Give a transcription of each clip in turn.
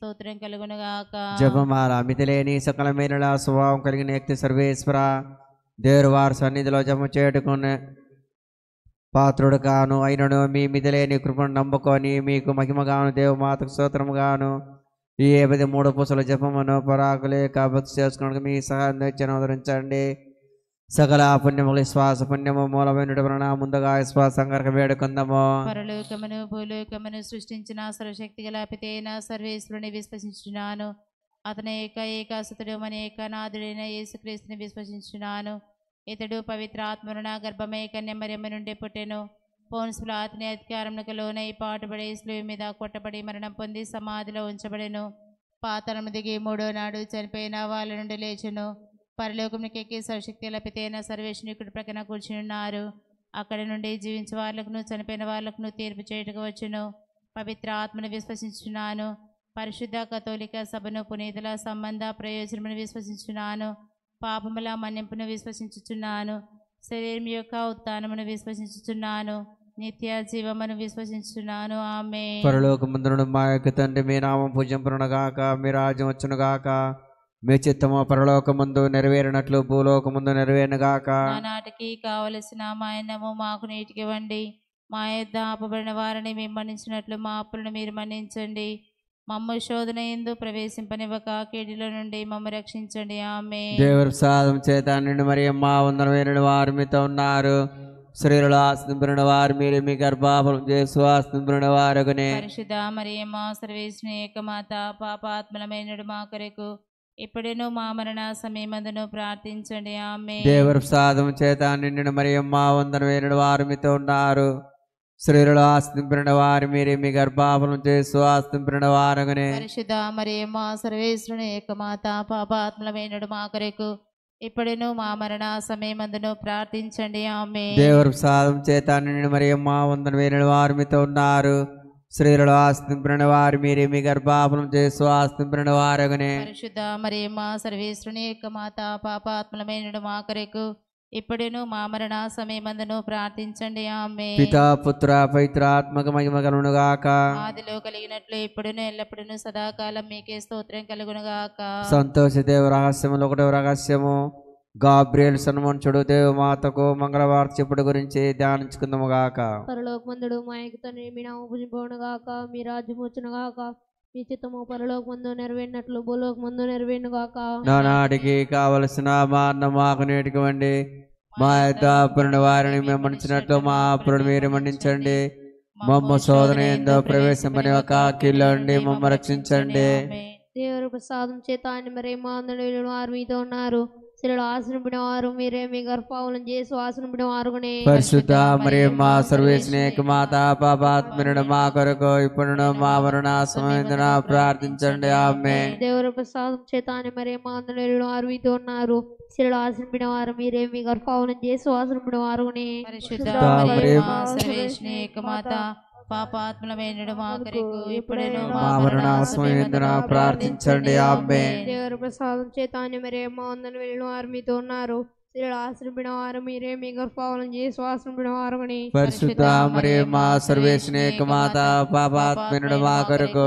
స్తోత్రం కలుగునుగాక. జపమాల మితిలేని సకల మేలుల స్వభావం కలిగిన వ్యక్తి సర్వేశ్వర దేవుడు వారి సన్నిధిలో జపం చేయుటకునే పాత్రుడు గాను అయినను మీ మితిలేని కృపను నమ్ముకొని మీకు మహిమగాను దేవమాతకు స్తోత్రముగాను ఈ 53 పూసల జపమును పరాకులేక భక్తి చేసుకున్న మీ సహాయం ఉదరించండి. సకల పుణ్యములు శ్వాస పుణ్యము మూలమైన ముందుగా శ్వాస సంగరక వేడుకుందాము. పరలోకమును భూలోకమును సృష్టించిన సర్వశక్తి గల పితైన సర్వేశ్వరుని విశ్వసించున్నాను. అతని ఏకాసుతుడు మన ఏకనాథుడైన యేసుక్రీస్తుని విశ్వసించున్నాను. ఇతడు పవిత్ర ఆత్మరుణ గర్భమే కన్యమరియమ్మ నుండి పుట్టెను. పౌన్సుల అతని అధికారమునకు లోనై పాటుపడి స్లువి మీద కొట్టబడి మరణం పొంది సమాధిలో ఉంచబడెను. పాతాళము దిగి 3వ నాడు చనిపోయిన వాళ్ళ నుండి లేచెను. పరలోకమునికి ఎక్కి సర్వశక్తి గల పితైన సర్వేశ్వరుని కుడి ప్రక్కన కూర్చున్నారు. అక్కడి నుండి జీవించే వాళ్ళకును చనిపోయిన వాళ్ళకును తీర్పు చేయుటకు వచ్చును. పవిత్ర ఆత్మను విశ్వసించున్నాను. పరిశుద్ధ కథోలిక సభను పునీతుల సంబంధ ప్రయోజనమును విశ్వసించున్నాను. పాపముల మన్నింపును విశ్వసించుచున్నాను. శరీరం యొక్క ఉత్థానమును విశ్వసించుచున్నాను. నిత్య జీవమును విశ్వసించుచున్నాను. ఆమేన్. పరలోకమందున మా యొక్క తండ్రి మీ నామం పూజింపబడునుగాక, మీ రాజ్యం వచ్చునుగాక, మీ చిత్తము పరలోకమందు నెరవేరినట్లు భూలోకమందు నెరవేరునుగాక. నానాటికి కావలసిన మా అన్నము మాకు నీటికి ఇవ్వండి. మా యొద్ద అప్పబడిన వారిని మేము మన్నించినట్లు మా అప్పులను మీరు మన్నించండి. మమ్ము శోధన యందు ప్రవేశింపనివ్వక కీడులో నుండి మమ్ము రక్షించండి. ఆమేన్. దేవుని ప్రసాదం చేత నిండు మరియమ్మ వందనమైన వారు మీతో ఉన్నారు. స్త్రీలలో ఆస్తింపున వారు మీరు మీ గర్భఫలం చేసు ఆస్తింపున వారునే. పరిశుద్ధ మరియమ్మ సర్వేశ్వరుని ఏకమాత పాపాత్మలమైనడు మా కొరకు ఇప్పుడును మా మరణ సమయమందును ప్రార్థించండి. ఆమేన్. దేవుని ప్రసాదం చేత నిండిన మరియమ్మ వందనమైన వారు మీతో ఉన్నారు. స్త్రీలలో ఆస్తింపున వారు మీరు మీ గర్భఫలం చేసు ఆస్తింపున వారునే. పరిశుద్ధ మరియమ్మ సర్వేశ్వరుని ఏకమాత పాపాత్మలమైనడు మా కొరకు ఇప్పుడును మా మరణ సమయమందును ప్రార్థించండి. ఆమేన్. దేవుని ప్రసాదం చేత నిండిన మరియమ్మ వందనమైన వారు మీతో ఉన్నారు. స్త్రీలలో ఆస్తింపున వారు మీరు మీ గర్భఫలం చేసు ఆస్తింపున వారునే. పరిశుద్ధ మరియమ్మ సర్వేశ్వరుని ఏకమాత పాపాత్మలమైనడు మా కొరకు ఇప్పుడును మా మరణ సమయమందును ప్రార్థించండి. ఆమేన్. పితా పుత్ర పవిత్ర ఆత్మక మహిమ కలుగునుగాక. ఆదిలో కలిగినట్లు ఇప్పుడును ఎల్లప్పుడూ సదాకాలం మీకే స్తోత్రం కలుగునుగాక. సంతోష దేవ రహస్యములు 1వ రహస్యము గాబ్రియల్ సన్మంచుడు దేవమాతకు మంగళవార్త చెప్పుడు గురించి ధ్యానించుకుందాము గాక. పరలోకమందుడు మా యొక్క తండ్రి మీ నామము పూజింపబడునుగాక, మీ రాజ్యం వచ్చునుగాక, మీ చిత్తము పరలోకమందు నెరవేరినట్లు భూలోకమందు నెరవేరునుగాక. నానాటికి కావలసిన మా అన్న మాకు నేటికి ఇవ్వండి. మా యొక్క అప్పులను వారిని మేము మన్నించినట్లు మా అప్పులను మీరు మన్నించండి. మమ్మ శోధన యందు ప్రవేశింపనివ్వక కీళ్ళ నుండి మమ్మ రక్షించండి. దేవుని ప్రసాదం చేత మరియమ్మ వందనమైన వారు మీతో ఉన్నారు. స్త్రీలలో ఆశనింపిన వారు మీరే మీ గర్భఫలం చేసి ఆశనింపిన వారునే. పరిశుద్ధ మరియమ్మ సర్వేశ్వరుని ఏకమాత పాపాత్మనుడు మా కొరకు ఇప్పుడును మా మరణ సమయమున ప్రార్థించండి. ఆమేన్. దేవుని ప్రసాదం చేత మరియమ్మ వందనమైన వారు మీతో ఉన్నారు. స్త్రీలలో ఆశనింపిన వారు మీరే మీ గర్భఫలం చేసి ఆశనింపిన వారునే. పరిశుద్ధ మరియమ్మ సర్వేశ్వరుని ఏకమాత పాపాత్మలమైనడు మా కొరకు ఇప్పుడును మా మరణ సమయమున ప్రార్థించండి. ఆమేన్. దేవుని ప్రసాదం చేత మరియమ్మ వందనమైన వారు మీతో ఉన్నారు. స్త్రీలలో ఆశనింపిన వారు మీరే మీ గర్భఫలం చేసి ఆశనింపిన వారునే. పరిశుద్ధ మరియమ్మ సర్వేశ్వరుని ఏకమాత పాపాత్మనుడు మా కొరకు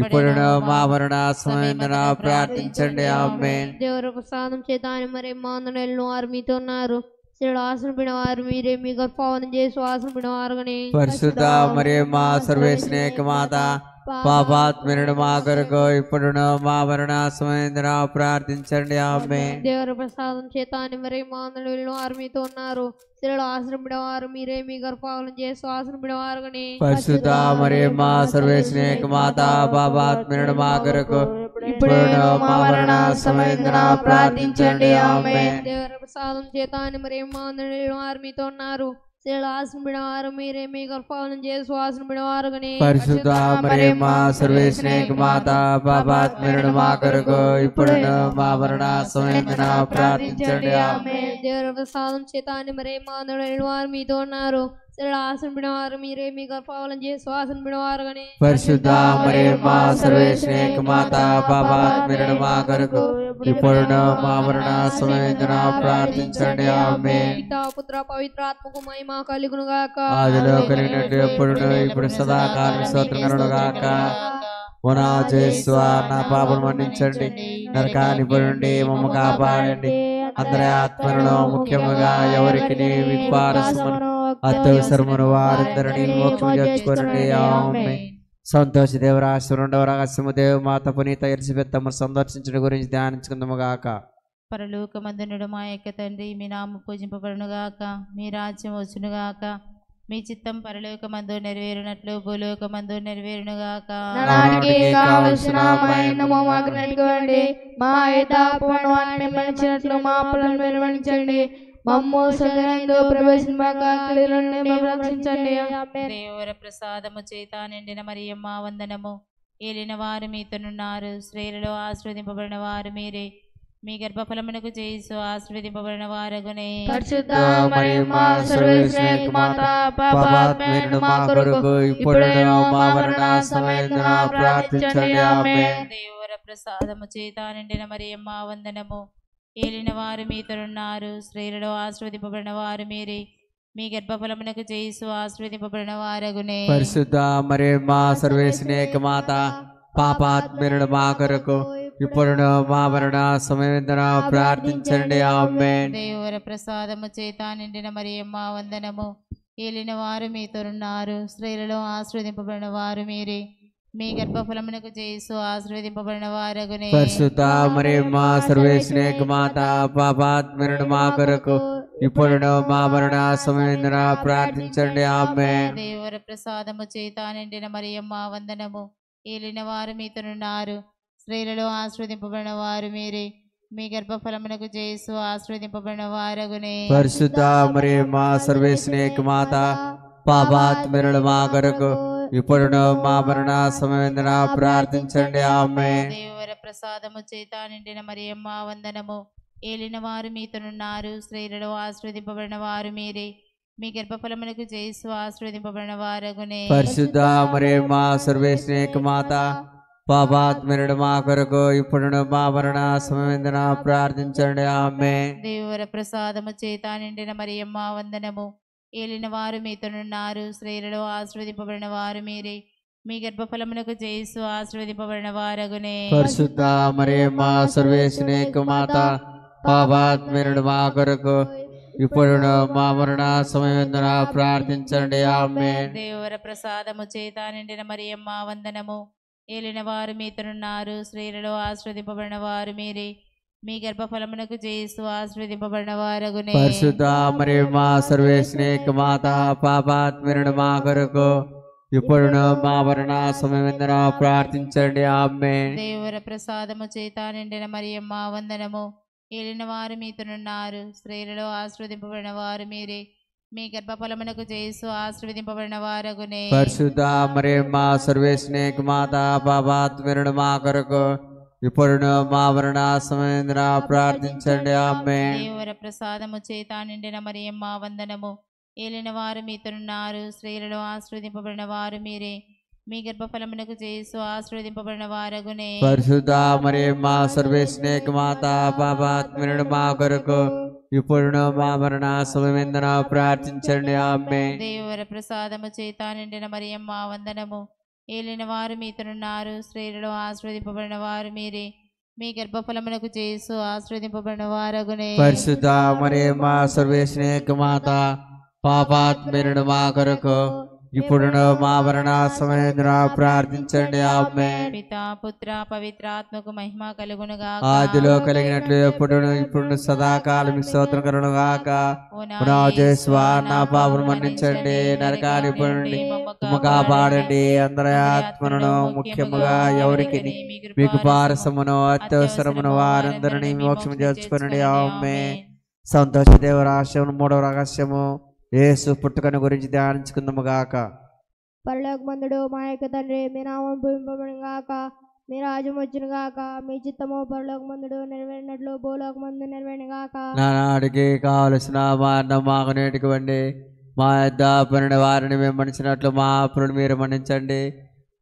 ఇప్పుడును మా మరణ సమయమున ప్రార్థించండి. ఆమేన్. దేవుని ప్రసాదం చేత మరియమ్మ వందనమైన వారు మీతో ఉన్నారు. స్త్రీలలో ఆశనింపిన వారు మీరే మీ గర్భఫలం చేసి ఆశనింపిన వారునే. పరిశుద్ధ మరియమ్మ సర్వేశ్వరుని ఏకమాత పాపాత్మనుడు మా కొరకు ఇప్పుడును మా మరణ సమయమున ప్రార్థించండి. ఆమేన్. దేవుని ప్రసాదం చేత మరియమ్మ వందనమైన వారు మీతో ఉన్నారు. స్త్రీలలో ఆశనింపిన వారు మీరే మీ గర్భఫలం చేసి ఆశనింపిన వారునే. పరిశుద్ధ మరియమ్మ సర్వేశ్వరుని ఏకమాత పాపాత్మనుడు మా కొరకు ఇప్పుడును మా మరణ సమయమున ప్రార్థించండి. ఆమేన్. దేవుని ప్రసాదం చేత మరియమ్మ వందనమైన వారు మీతో ఉన్నారు. స్త్రీలలో ఆశనింపిన వారు మీరే మీ గర్భఫలం చేసి ఆశనింపిన వారునే. పరిశుద్ధ మరియమ్మ సర్వేశ్వరుని ఏకమాత పాపాత్మనుడు మా కొరకు ఇప్పుడును మా మరణ సమయమున ప్రార్థించండి. ఆమేన్. దేవుని ప్రసాదం చేత మరియమ్మ వందనమైన వారు మీతో ఉన్నారు. స్త్రీలలో ఆశనింపిన వారు మీరే మీ గర్భఫలం చేసి ఆశనింపిన వారునే. పరిశుద్ధ మరియమ్మ సర్వేశ్వరుని ఏకమాత పాపాత్మనుడు మా కొరకు ఇప్పుడును మా మరణ సమయమున ప్రార్థించండి. ఆమేన్. పితా పుత్ర పవిత్ర ఆత్మకు మహిమ కలుగునుగాక. ఆదిలో కలిగినట్టు ఎప్పుడును ఇప్పుడు సదాకాలం స్తోత్రం కలుగునుగాక. ఓ నా యేసువా నా పాపలు మన్నించండి, నరకానికి నుండి మమ్మ కాపాడండి, అందరి ఆత్మలను ముఖ్యముగా ఎవరికి విపారసమును అత్యవసరమును వారందరినీ మోక్షం చేర్చుకోనండి. ఆమేన్. సంతోష దేవరాశి రెండవ రహస్యము దేవు మాత పునీత ఎలిజబెత్తమ్మ సందర్శించడం గురించి ధ్యానించుకుందాము గాక. పరలోకమందునుడు మా యొక్క తండ్రి, మీ నామము పూజింపబడునుగాక, మీ రాజ్యం వచ్చునుగాక, మీ చిత్తం పరలోకమందు నెరవేరునట్లు భూలోకమందు నెరవేరునుగాక. నానాటికి కావలసిన మైనము మాకు నడివండి, మా యథాపూర్ణ మన్నించినట్లు మా అప్పులను మీరు మన్నించండి, మమ్ము సగనందు ప్రవేశింపక కీడు నుండి మేము రక్షించండి. ఆమేన్. దేవర ప్రసాదము చేత నిండిన మరియమ్మ వందనము. ఏలిన వారు మీతోనున్నారు, స్త్రీలలో ఆశీర్వదింపబడిన వారు మీరే, మీ గర్భఫలమునకు చేసు ఆశీర్వదింపబడిన వారగునే. పరిశుద్ధ మరియమ్మ సర్వేశ్వరి మాత, పాపాత్ములైన మా కొరకు ఇప్పుడును మా మరణ సమయమున ప్రార్థించండి. ఆమేన్. దేవర ప్రసాదము చేత నిండిన మరియమ్మ వందనము. ఏలిన వారు మీతోనున్నారు, స్త్రీలలో ఆశీర్వదింపబడిన వారు మీరే, మీ గర్భఫలమునకు చేసు ఆశీర్వదింపబడిన వారగునే. పరిశుద్ధ మరియమ్మ సర్వేశ్వరి మాత, పాపాత్ములైన మా కొరకు ఇప్పుడును మా మరణ సమయమున ప్రార్థించండి. ఆమేన్. దేవర ప్రసాదము చేత నిండిన మరియమ్మ వందనము. ఏలిన వారు మీతోనున్నారు, స్త్రీలలో ఆశీర్వదింపబడిన వారు మీరే, మీ గర్భఫలమునకు చేసు ఆశీర్వదింపబడిన వారగునే. పరిశుద్ధ మరియమ్మ సర్వేశ్వరి మాత, పాపాత్ములైన మా కొరకు ఇప్పుడును మా మరణ సమయమున ప్రార్థించండి. ఆమేన్. దేవర ప్రసాదము చేత నిండిన మరియమ్మ వందనము. ఏలిన వారు మీతోనున్నారు, స్త్రీలలో ఆశీర్వదింపబడిన వారు మీరే, మీ గర్భఫలమునకు చేసు ఆశీర్వదింపబడిన వారగునే. పరిశుద్ధ మరియమ్మ సర్వేశ్వరి మాత, పాపాత్ములైన మా కొరకు ఇప్పుడును మా మరణ సమయమున ప్రార్థించండి. ఆమేన్. దేవర ప్రసాదము చేత నిండిన మరియమ్మ వందనము. ఏలిన వారు మీతోనున్నారు, స్త్రీలలో ఆశీర్వదింపబడిన వారు మీరే, మీ గర్భఫలమునకు చేసు ఆశీర్వదింపబడిన వారగునే. పరిశుద్ధ మరియమ్మ సర్వేశ్వరి మాత, పాపాత్ములైన మా కొరకు ఇప్పుడును మా మరణ సమయమున ప్రార్థించండి. ఆమేన్. దేవర ప్రసాదము చేత నిండిన మరియమ్మ వందనము. ఏలిన వారు మీతోనున్నారు, స్త్రీలలో ఆశీర్వదింపబడిన వారు మీరే, మీ గర్భఫలమునకు చేసు ఆశీర్వదింపబడిన వారగునే. పరిశుద్ధ మరియమ్మ సర్వేశ్వరి మాత, పాపాత్ములైన మా కొరకు ఇప్పుడును మా మరణ సమయమున ప్రార్థించండి. ఆమేన్. దేవర ప్రసాదము చేత నిండిన మరియమ్మ వందనము. ఏలిన వారు మీతోనున్నారు, స్త్రీలలో ఆశీర్వదింపబడిన వారు మీరే, మీ గర్భఫలమునకు చేసు ఆశీర్వదింపబడిన వారగునే. పరిశుద్ధ మరియమ్మ సర్వేశ్వరి మాత, పాపాత్ములైన మా కొరకు ఇప్పుడును మా మరణ సమయమున ప్రార్థించండి. ఆమేన్. దేవర ప్రసాదము చేత నిండిన మరియమ్మ వందనము. ఏలిన వారు మీతోనున్నారు, స్త్రీలలో ఆశీర్వదింపబడిన వారు మీరే, మీ గర్భఫలమునకు చేసు ఆశీర్వదింపబడిన వారగునే. పరిశుద్ధ మరియమ్మ సర్వేశ్వరి మాత, పాపాత్ములైన మా కొరకు ఇప్పుడును మా మరణ సమయమున ప్రార్థించండి. ఆమేన్. దేవర ప్రసాదము చేత నిండిన మరియమ్మ వందనము. ఏలిన వారు మీతోనున్నారు, స్త్రీలలో ఆశీర్వదింపబడిన వారు మీరే, మీ గర్భఫలమునకు చేసు ఆశీర్వదింపబడిన వారగునే. పరిశుద్ధ మరియమ్మ సర్వేశ్వరి మాత, పాపాత్ములైన మా కొరకు ఇప్పుడును మా మరణ సమయమున ప్రార్థించండి. ఆమేన్. దేవర ప్రసాదము చేత నిండిన మరియమ్మ వందనము. ఏలిన వారు మీతోనున్నారు, స్త్రీలలో ఆశీర్వదింపబడిన వారు మీరే, మీ గర్భఫలమునకు చేసు ఆశీర్వదింపబడిన వారగునే. పరిశుద్ధ మరియమ్మ సర్వేశ్వరి మాత, పాపాత్ములైన మా కొరకు ఇప్పుడును మా మరణ సమయమున ప్రార్థించండి. ఆమేన్. పితా పుత్ర పవిత్రాత్మకు మహిమ కలుగునుగా. ఆదిలో కలిగినట్లు ఎప్పుడును ఇప్పుడు సదాకాలం స్తోత్రం కలుగునుగాక. నా యేసువా నా పాపములు మన్నించండి, నరకానికి నుండి మమ్ము కాపాడండి, అందరి ఆత్మలను ముఖ్యముగా ఎవరికి మీకు పారసమును అత్యవసరమును వారందరినీ మోక్షము చేర్చుకొనండి. ఆమేన్. సంతోష దేవ రహస్యము మూడవ రహస్యము యేసు పుట్టుకను గురించి ధ్యానించుకుందాము గాక. పరలోకమందుడు మా యొక్క తండ్రి, మీ నామం పూజింపబడును గాక, మీ రాజ్యం వచ్చును గాక, మీ చిత్తము పరలోకమందుడు నెరవేరినట్లు భూలోకమందు నెరవేరును గాక. నానాడికి కావలసిన మా అన్నం మాకు నేటికి ఇవ్వండి, మా యొద్ద పనిన వారిని మేము మన్నించినట్లు మా అప్పులను మీరు మన్నించండి,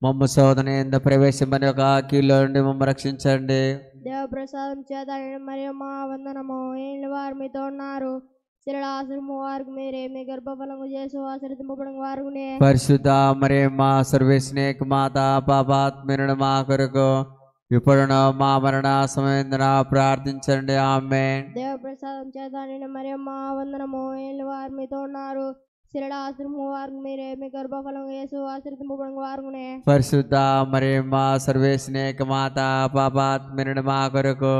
మమ్మ శోధన ఎంత ప్రవేశమని ఒక కీళ్ళ నుండి మమ్మ రక్షించండి. దేవ ప్రసాదం చేత మరియు మా వందనము. ఏలిన వారు మీతో ఉన్నారు, శిరడాశ్రము వారికి మీరే మీ గర్భఫలము చేసు ఆశ్రదింపబడిన వారుగునే పరిశుద్ధ మరియమ్మ సర్వేశ్వనేక మాత పాపాత్మరుడు మా కొరకు ఇప్పుడును మా మరణ సమయందున ప్రార్థించండి ఆమేన్. దేవ ప్రసాదం చేత నిండిన మరియమ్మ వందనము ఏళ్ళు వారు మీతో ఉన్నారు శిరడాశ్రము వారికి మీరే మీ గర్భఫలము చేసు ఆశ్రదింపబడిన వారుగునే పరిశుద్ధ మరియమ్మ సర్వేశ్వనేక మాత పాపాత్మరుడు మా కొరకు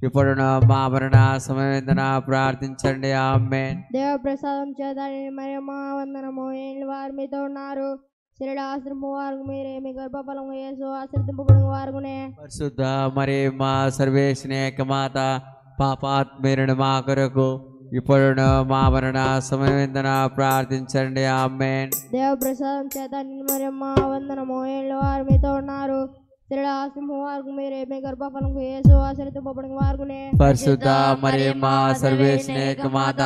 ఇప్పుడును మా మరణ సమయందున ప్రార్థించండి ఆమేన్. దేవ ప్రసాదం చేత నిండిన మరియమ్మ వందనము ఏళ్ళు వారు మీతో ఉన్నారు శిరడాశ్రము వారికి మీరే మీ గర్భఫలము చేసు ఆశ్రదింపబడిన వారుగునే పరిశుద్ధ మరియమ్మ సర్వేశ్వనేక మాత పాపాత్మరుడు మా కొరకు ఇప్పుడును మా మరణ సమయందున ప్రార్థించండి ఆమేన్. దేవ ప్రసాదం చేత నిండిన మరియమ్మ వందనము ఏళ్ళు వారు మీతో ఉన్నారు శిరడాశ్రము వారికి మీరే మీ గర్భఫలము చేసు ఆశ్రదింపబడిన వారుగునే పరిశుద్ధ మరియమ్మ సర్వేశ్వనేక మాత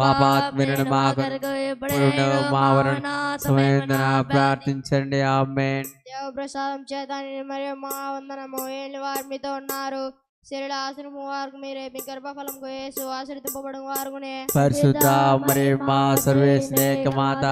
పాపాత్మరుడు మా కొరకు ఇప్పుడును మా మరణ సమయందున ప్రార్థించండి ఆమేన్. దేవ ప్రసాదం చేత నిండిన మరియమ్మ వందనము ఏళ్ళు వారు మీతో ఉన్నారు శిరడాశ్రము వారికి మీరే మీ గర్భఫలము చేసు ఆశ్రదింపబడిన వారుగునే పరిశుద్ధ మరియమ్మ సర్వేశ్వనేక మాత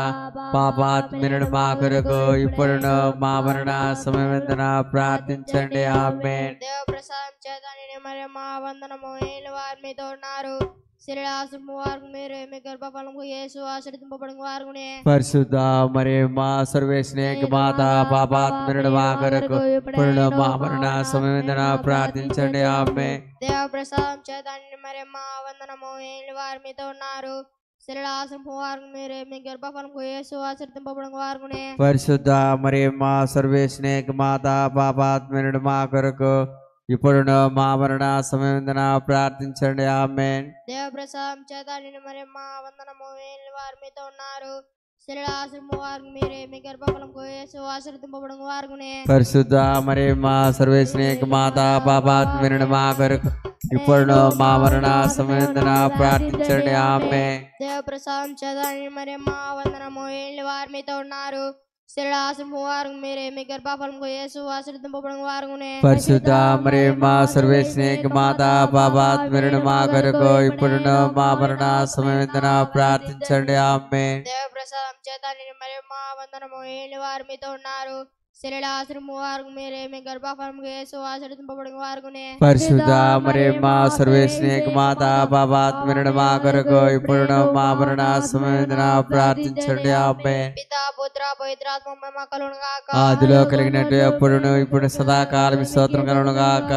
పాపాత్మరుడు మా కొరకు ఇప్పుడును మా మరణ సమయందున ప్రార్థించండి ఆమేన్. దేవ ప్రసాదం చేత నిండిన మరియమ్మ వందనము ఏళ్ళు వారు మీతో ఉన్నారు శిరడాశ్రము వారికి మీరే మీ గర్భఫలము చేసు ఆశ్రదింపబడిన వారుగునే పరిశుద్ధ మరియమ్మ సర్వేశ్వనేక మాత పాపాత్మరుడు మా కొరకు ఇప్పుడును మా మరణ సమయందున ప్రార్థించండి ఆమేన్. దేవ ప్రసాదం చేత నిండిన మరియమ్మ వందనము ఏళ్ళు వారు మీతో ఉన్నారు శిరడాశ్రము వారికి మీరే మీ గర్భఫలము చేసు ఆశ్రదింపబడిన వారుగునే పరిశుద్ధ మరియమ్మ సర్వేశ్వనేక మాత పాపాత్మరుడు మా కొరకు ఇప్పుడును మా మరణ సమయందున ప్రార్థించండి ఆమేన్. దేవ ప్రసాదం చేత నిండిన మరియమ్మ వందనము ఏళ్ళు వారు మీతో ఉన్నారు శిరడాశ్రము వారికి మీరే మీ గర్భఫలము చేసు ఆశ్రదింపబడిన వారుగునే పరిశుద్ధ మరియమ్మ సర్వేశ్వనేక మాత పాపాత్మరుడు మా కొరకు ఇప్పుడును మా మరణ సమయందున ప్రార్థించండి ఆమేన్. దేవ ప్రసాదం చేత నిండిన మరియమ్మ వందనము ఏళ్ళు వారు మీతో ఉన్నారు శిరడాశ్రము వారికి మీరే మీ గర్భఫలము చేసు ఆశ్రదింపబడిన వారుగునే పరిశుద్ధ మరియమ్మ సర్వేశ్వనేక మాత పాపాత్మరుడు మా కొరకు ఇప్పుడును మా మరణ సమయందున ప్రార్థించండి ఆమేన్. దేవ ప్రసాదం చేత నిండిన మరియమ్మ వందనము ఏళ్ళు వారు మీతో ఉన్నారు శిరడాశ్రము వారికి మీరే మీ గర్భఫలము చేసు ఆశ్రదింపబడిన వారుగునే పరిశుద్ధ మరియమ్మ సర్వేశ్వనేక మాత పాపాత్మరుడు మా కొరకు ఇప్పుడును మా మరణ సమయందున ప్రార్థించండి ఆమేన్. పితా పుత్ర పవిత్రాత్మ మహిమ కలుగును గాక ఆదిలో కలిగినట్టు ఎప్పుడును ఇప్పుడు సదాకాలం స్తోత్రం కలుగును గాక.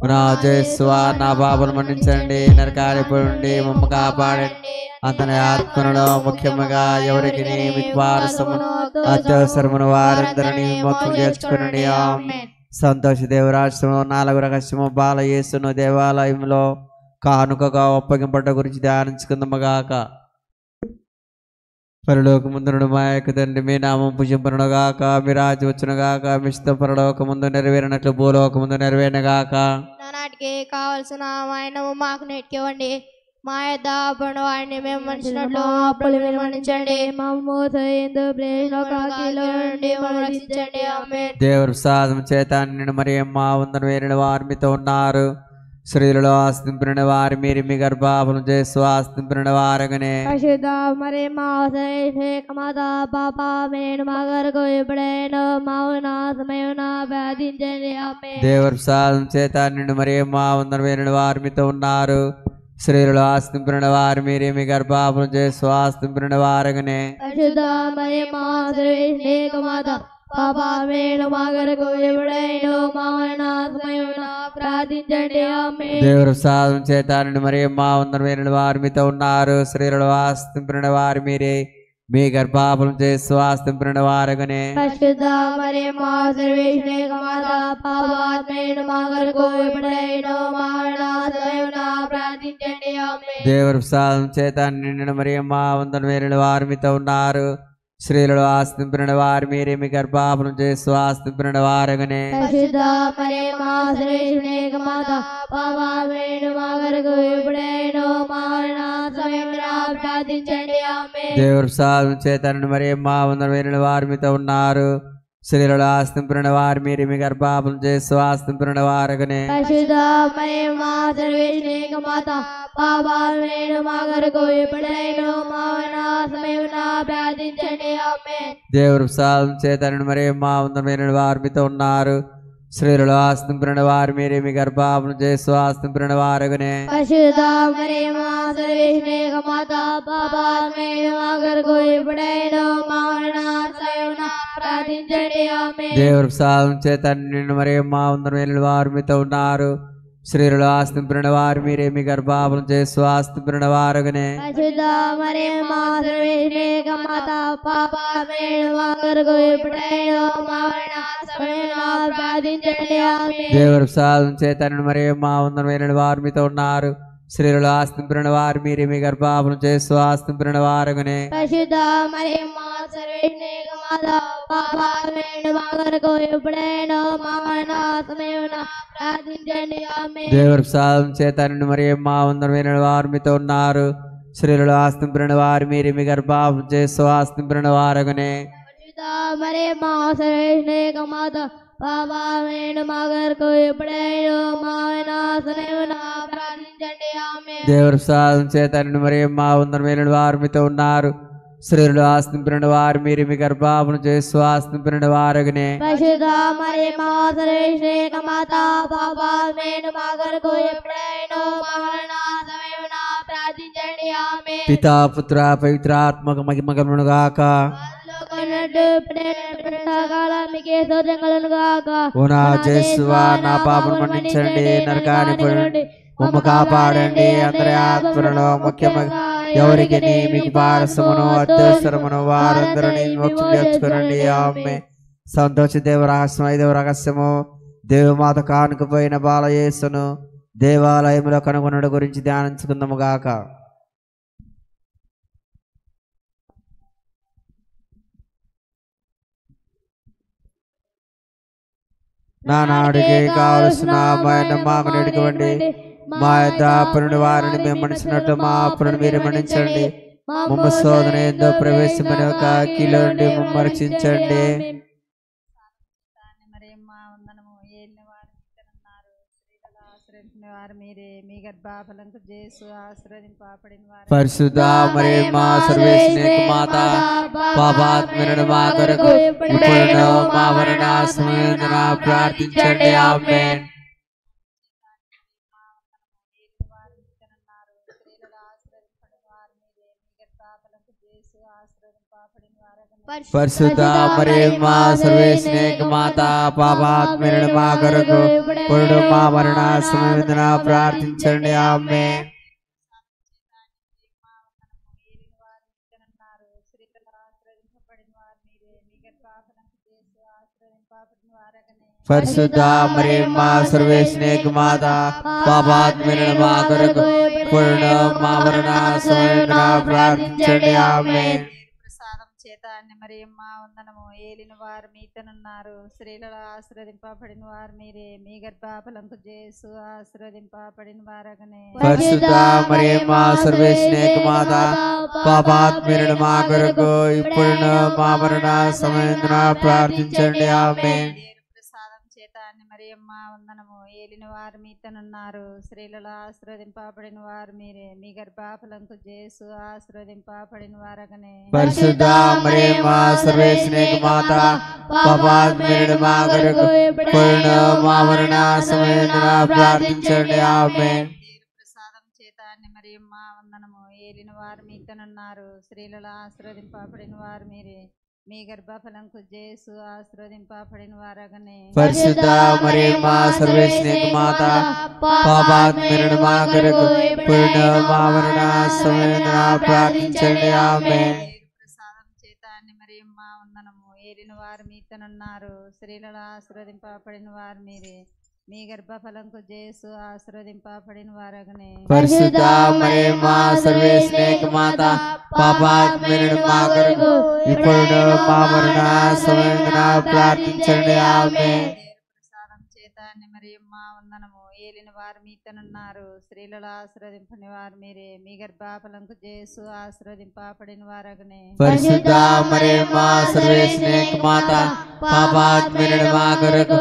నా జయస్వా నా పాపలు మన్నించండి నరకాలిపై నుండి మమ్మ కాపాడండి అతని ఆత్మను ముఖ్యముగా ఎవరికి విశ్వాసమును అత్యవసరమును వారందరినీ మొత్తం చేర్చుకునండి ఆమేన్. సంతోష దేవరాష్ట్రంలో 4 రహస్యము బాల యేసును దేవాలయంలో కానుకగా ఒప్పగింపట గురించి ధ్యానించుకుందాముగాక. పరలోకమందున మా యొక్క తండ్రి మీ నామం పూజింపనుగాక, మీ రాజ్యం వచ్చునుగాక, మీ ఇష్టం పరలోకమందు నెరవేరినట్లు భూలోకమందు నెరవేరునుగాక. నానాటికి కావలసిన ఆయనము మాకు నెట్టివ్వండి, మా యొద్ద అప్పుడున్న వాడిని మేము మన్నించినట్లు మా అప్పులు మీరు మన్నించండి, రక్షించండి ఆమేన్. దేవుడు ప్రసాదం చేత నిన్ను మరియమ్మ వందన వేరిన వారు మీతో ఉన్నారు స్త్రీలలో ఆస్తింపిన వారు మీరు మీ గర్భాపనం చేస్తూ ఆస్తింపిన వారగనే పరిశుద్ధ మరియమ్మ మాత పాప మేను మా కొరకు ఎప్పుడైనా మౌన సమయం ప్రార్థించండి ఆమేన్. దేవుడు ప్రసాదం చేత నిన్ను మరియమ్మ వందన వేరిన వారు మీతో ఉన్నారు స్త్రీలలో ఆస్తింపిన వారు మీరు మీ గర్భాపనం చేస్తూ ఆస్తింపిన వారగనే పరిశుద్ధ మరియమ్మ మాత పాప మేను మా కొరకు ఎప్పుడైనా మౌన సమయం ప్రార్థించండి ఆమేన్. దేవుడు ప్రసాదం చేత నిన్ను మరియమ్మ వందన వేరిన వారు మీతో ఉన్నారు స్త్రీలలో ఆస్తింపిన వారు మీరే మీ గర్భాపనం చేస్తూ ఆస్తింపిన వారగనే పరిశుద్ధ మరియమ్మ మాత పాప మేను మా కొరకు ఎప్పుడైనా మౌన సమయం ప్రార్థించండి ఆమేన్. దేవుడు ప్రసాదం చేత నిన్ను మరియమ్మ వందన వేరిన వారు మీతో ఉన్నారు స్త్రీలలో ఆస్తింపిన వారు మీరే మీ గర్భాపనం చేస్తూ ఆస్తింపిన వారగనే పరిశుద్ధ మరియమ్మ మాత పాప మేను మా కొరకు ఎప్పుడైనా మౌన సమయం ప్రార్థించండి ఆమేన్. దేవుడు ప్రసాదం చేత నిన్ను మరియమ్మ వందన వేరిన వారు మీతో ఉన్నారు స్త్రీలలో ఆస్తింపున వారు మీరు మీ గర్భాపం చేస్తూ ఆస్తింపున వారగనే పరిశుద్ధ మరియమ్మ సర్వేశ్వరేక మాత పాపాలు నేను మా కొరకు ఎప్పుడైనా మా సమయమున ప్రార్థించండి ఆమేన్. దేవుడు ప్రసాదం చేతను మరి మా ఉందమైన వారు మీతో ఉన్నారు. స్త్రీలలో ఆస్తింపున వారు మీరు మీ గర్భాపం చేస్తూ ఆస్తింపున వారగనే పరిశుద్ధ మరియమ్మ సర్వేశ్వరేక మాత పాపాలు నేను మా కొరకు ఎప్పుడైనా మా సమయమున ప్రార్థించండి ఆమేన్. దేవుడు ప్రసాదం చేతను మరి మా ఉందమైన వారు మీతో ఉన్నారు. స్త్రీలలో ఆస్తింపున వారు మీరే మీ గర్భాపం చేస్తూ ఆస్తింపున వారగనే పరిశుద్ధ మరియమ్మ సర్వేశ్వరేక మాత పాపాలు నేను మా కొరకు ఎప్పుడైనా మా సమయమున ప్రార్థించండి ఆమేన్. దేవుడు ప్రసాదం చేతను మరి మా ఉందమైన వారు మీతో ఉన్నారు. స్త్రీలలో ఆస్తింపున వారు మీరే మీ గర్భాపం చేస్తూ ఆస్తింపున వారగనే పరిశుద్ధ మరియమ్మ సర్వేశ్వరేక మాత పాపాలు నేను మా కొరకు ఎప్పుడైనా మా సమయమున ప్రార్థించండి ఆమేన్. దేవుడు ప్రసాదం చేతను మరి మా ఉందమైన వారు మీతో ఉన్నారు. స్త్రీలలో ఆస్తింపున వారు మీరే మీ గర్భాపం చేస్తూ ఆస్తింపున వారగనే పరిశుద్ధ మరియమ్మ సర్వేశ్వరేక మాత పాపాలు నేను మా కొరకు ఎప్పుడైనా మా సమయమున ప్రార్థించండి ఆమేన్. దేవుడు ప్రసాదం చేతను మరి మా ఉందమైన వారు మీతో ఉన్నారు. స్త్రీలలో ఆస్తింపున వారు మీరు మీ గర్భాపం చేస్తూ ఆస్తింపున వారగనే పరిశుద్ధ మరియమ్మ సర్వేశ్వరేక మాత పాపాలు నేను మా కొరకు ఎప్పుడైనా మా సమయమున ప్రార్థించండి ఆమేన్. పితా పుత్ర పవిత్రాత్మక మహిమగమును గాక. ఓ నా యేసువా నా పాపను మన్నించండి, నరకాన్ని పడండి, మమ్మ కాపాడండి. అందరి ఆత్మలలో ముఖ్యంగా ఎవరికి మీకు పారసమును అత్యవసరమును వారందరూ మోక్షం తెచ్చుకునండి. ఆమె సంతోష దేవ రహస్యం 5వ రహస్యము దేవమాత కానుకపోయిన బాలయేసును దేవాలయంలో కనుగొనడం గురించి ధ్యానించుకుందాము గాక. నానాడికి కావలసిన మాకు నడివండి, మా యొక్క అప్పుని వారిని మేము మనిషినట్టు మా అప్పును మీరు మన్నించండి. మమ్మ శోధన ఏందో ప్రవేశమని ఒక కిలో నుండి మమ్మ రక్షించండి. పరిశుద్ధ మరియమ్మ సర్వేశ్వరేక మాత పాపాత్మలను మా కొరకు ఇప్పుడును మా మరణ సమయమున ప్రార్థించండి. ఆమేన్. పరిశుద్ధ మరియమ్మ సర్వేశ్వరేక మాత పాపాత్మలను మా కొరకు ఇప్పుడు మా మరణ సమయమున ప్రార్థించండి. ఆమేన్. పరిశుద్ధ మరియమ్మ సర్వేశ్వరేక మాత పాపాత్మలను మా కొరకు ఇప్పుడు మా మరణ సమయమున ప్రార్థించండి. ఆమేన్. మరియమ్మ వందనము. ఏలిన వారు మీతోనున్నారు, స్త్రీలలో ఆశీర్వదింపబడిన వారు మీరే, మీ గర్భఫలము యేసు ఆశీర్వదింపబడిన వారగనే. పరిశుద్ధ మరియమ్మ సర్వేశ్వరేక మాత పాపాత్మలను మా కొరకు ఇప్పుడు మా మరణ సమయమున ప్రార్థించండి. ఆమేన్. ప్రసాదం చేత మరియమ్మ వందనము. ఏలిన వారు మీతోనున్నారు, స్త్రీలలో ఆశీర్వదింపబడిన వారు మీరే, మీ గర్భఫలము యేసు ఆశీర్వదింపబడిన వారగనే. పరిశుద్ధ మరియమ్మ సర్వేశ్వరేక మాత పాపాత్మలను మా కొరకు ఇప్పుడు మా మరణ సమయమున ప్రార్థించండి. ఆమేన్. ప్రసాదం చేత మరియమ్మ వందనము. ఏలిన వారు మీతోనున్నారు, స్త్రీలలో ఆశీర్వదింపబడిన వారు మీరే, మీ గర్భఫలము యేసు ఆశీర్వదింపబడిన వారగనే. పరిశుద్ధ మరియమ్మ సర్వేశ్వరేక మాత పాపాత్మలను మా కొరకు ఇప్పుడు మా మరణ సమయమున ప్రార్థించండి. ఆమేన్. ప్రసాదం చేత మరియమ్మ వందనము. ఏలిన వారు మీతోనున్నారు, స్త్రీలలో ఆశీర్వదింపబడిన వారు మీరే, మీ గర్భఫలము యేసు ఆశీర్వదింపబడిన వారగనే. పరిశుద్ధ మరియమ్మ సర్వేశ్వరేక మాత పాపాత్మలను మా కొరకు ఇప్పుడు మా మరణ సమయమున ప్రార్థించండి. ఆమేన్. ప్రసాదం చేత చేతాన్ని మరియమ్మ వందనము ఏలిన వారు మీతనున్నారు స్త్రీలలో ఆశీర్వదింపని వారు మీరే మీ గర్భఫలంకు చేసు ఆశీర్వదింపబడిన వారగనే పరిశుద్ధ మరియమ్మ సర్వేశ్వరి మాత పాపాత్ములైన మా కొరకు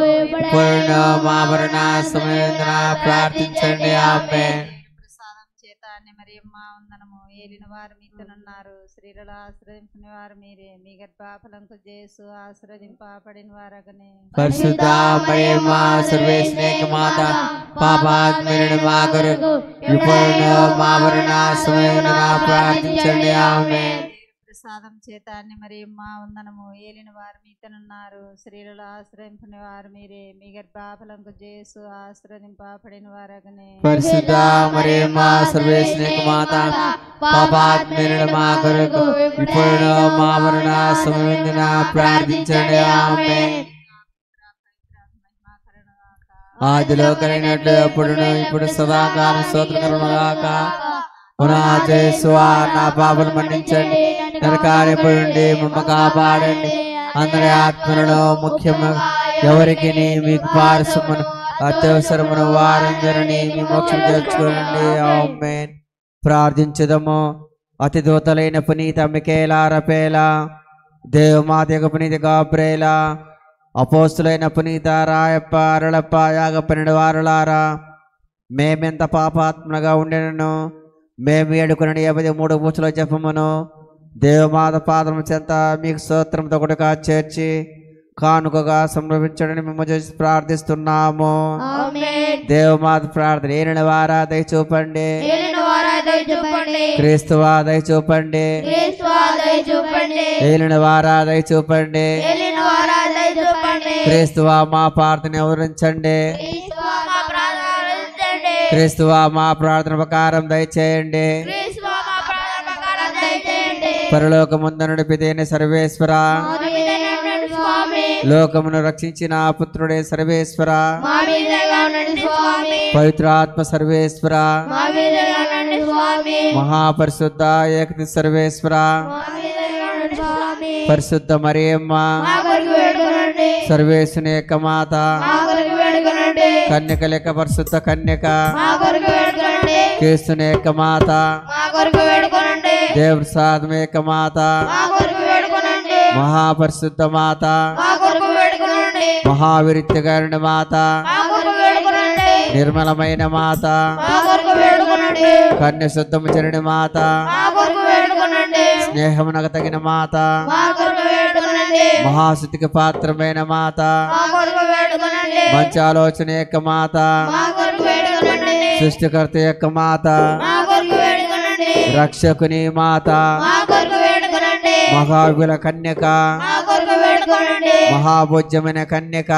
పూర్ణ మా మరణ సమయంలో ప్రార్థించండి ఆమేన్. ప్రసాదం చేతాన్ని మరియమ్మ వందనము ఏలిన వారు మీతనున్నారు స్త్రీలలో ఆశీర్వదింపని వారు మీరే మీ గర్భఫలంకు చేసు ఆశీర్వదింపబడిన వారగనే పరిశుద్ధ మరియమ్మ సర్వేశ్వరి మాత పాపాత్ములైన మా కొరకు పూర్ణ మా మరణ సమయంలో ప్రార్థించండి ఆమేన్. ప్రసాదం చేతాన్ని మరియమ్మ వందనము ఏలిన వారు మీతనున్నారు స్త్రీలలో ఆశ్రయింపని వారు మీరే మీ గర్భఫలంకు చేసు ఆశీర్వదింపబడిన వారగనే పరిశుద్ధ మరియమ్మ సర్వేశ్వరి మాత పాపాత్ములైన మా కొరకు ఇప్పుడు మా మరణ సమయంలో ప్రార్థించండి ఆమేన్. ఆదిలో కలిగినట్లు ఎప్పుడును ఇప్పుడు సదాకాలం స్తోత్రకరుగాక. నా పాపలు మన్నించండి, నరకానిపోయిండి మమ్మ కాపాడండి. అందరి ఆత్మలలో ముఖ్యంగా ఎవరికి మీకు పారసమును అత్యవసరమును వారందరినీ మీ మోక్షం చేర్చుకోండి ఆమేన్. ప్రార్థించుదము. అతి దూతలైన పునీత మికేలా రపేలా, దేవమాత యొక్క పునీత గాబ్రేలా, అపోస్తులైన పునీత రాయప్ప అరళప్ప యాగపనిడి వారులారా, మేమెంత పాపాత్మగా ఉండెనను మేము ఏడుకుని 53 పూచల జపమును దేవమాత పాదము చెంత మీకు స్తోత్రంతో ఒకటిగా చేర్చి కానుకగా సంభవించడని మేము చేసి ప్రార్థిస్తున్నాము. దేవమాత ప్రార్థన ఏలిన వారా దయ చూపండి, క్రీస్తువా దయ చూపండి, ఏలిన వారా దయ చూపండి, క్రీస్తువా మా ప్రార్థన వివరించండి, క్రీస్తువా మా ప్రార్థన ప్రకారం దయచేయండి. పరలోకముందనుడి పితైన సర్వేశ్వర, లోకమును రక్షించిన పుత్రుడే సర్వేశ్వర, పవిత్రాత్మ సర్వేశ్వర, మహాపరిశుద్ధ ఏకతి సర్వేశ్వర, పరిశుద్ధ మరియమ్మ సర్వేశ్వని యొక్క మాత, కన్యక లెక్క పరిశుద్ధ కన్యక, క్రీస్తుని యొక్క మాత, దేవప్రసాదం యొక్క మాత, మహాపరిశుద్ధ మాత, మహావిరిత్యగారిణ మాత, నిర్మలమైన మాత, కన్యశుద్ధము చరిని మాత, స్నేహమునకు తగిన మాత, మహాశుద్ధికి పాత్రమైన మాత, మంచి ఆలోచన యొక్క మాత, సృష్టికర్త యొక్క మాత, రక్షకుని మాత, మహావిల కన్యక, మహాభోజ్యమైన కన్యక,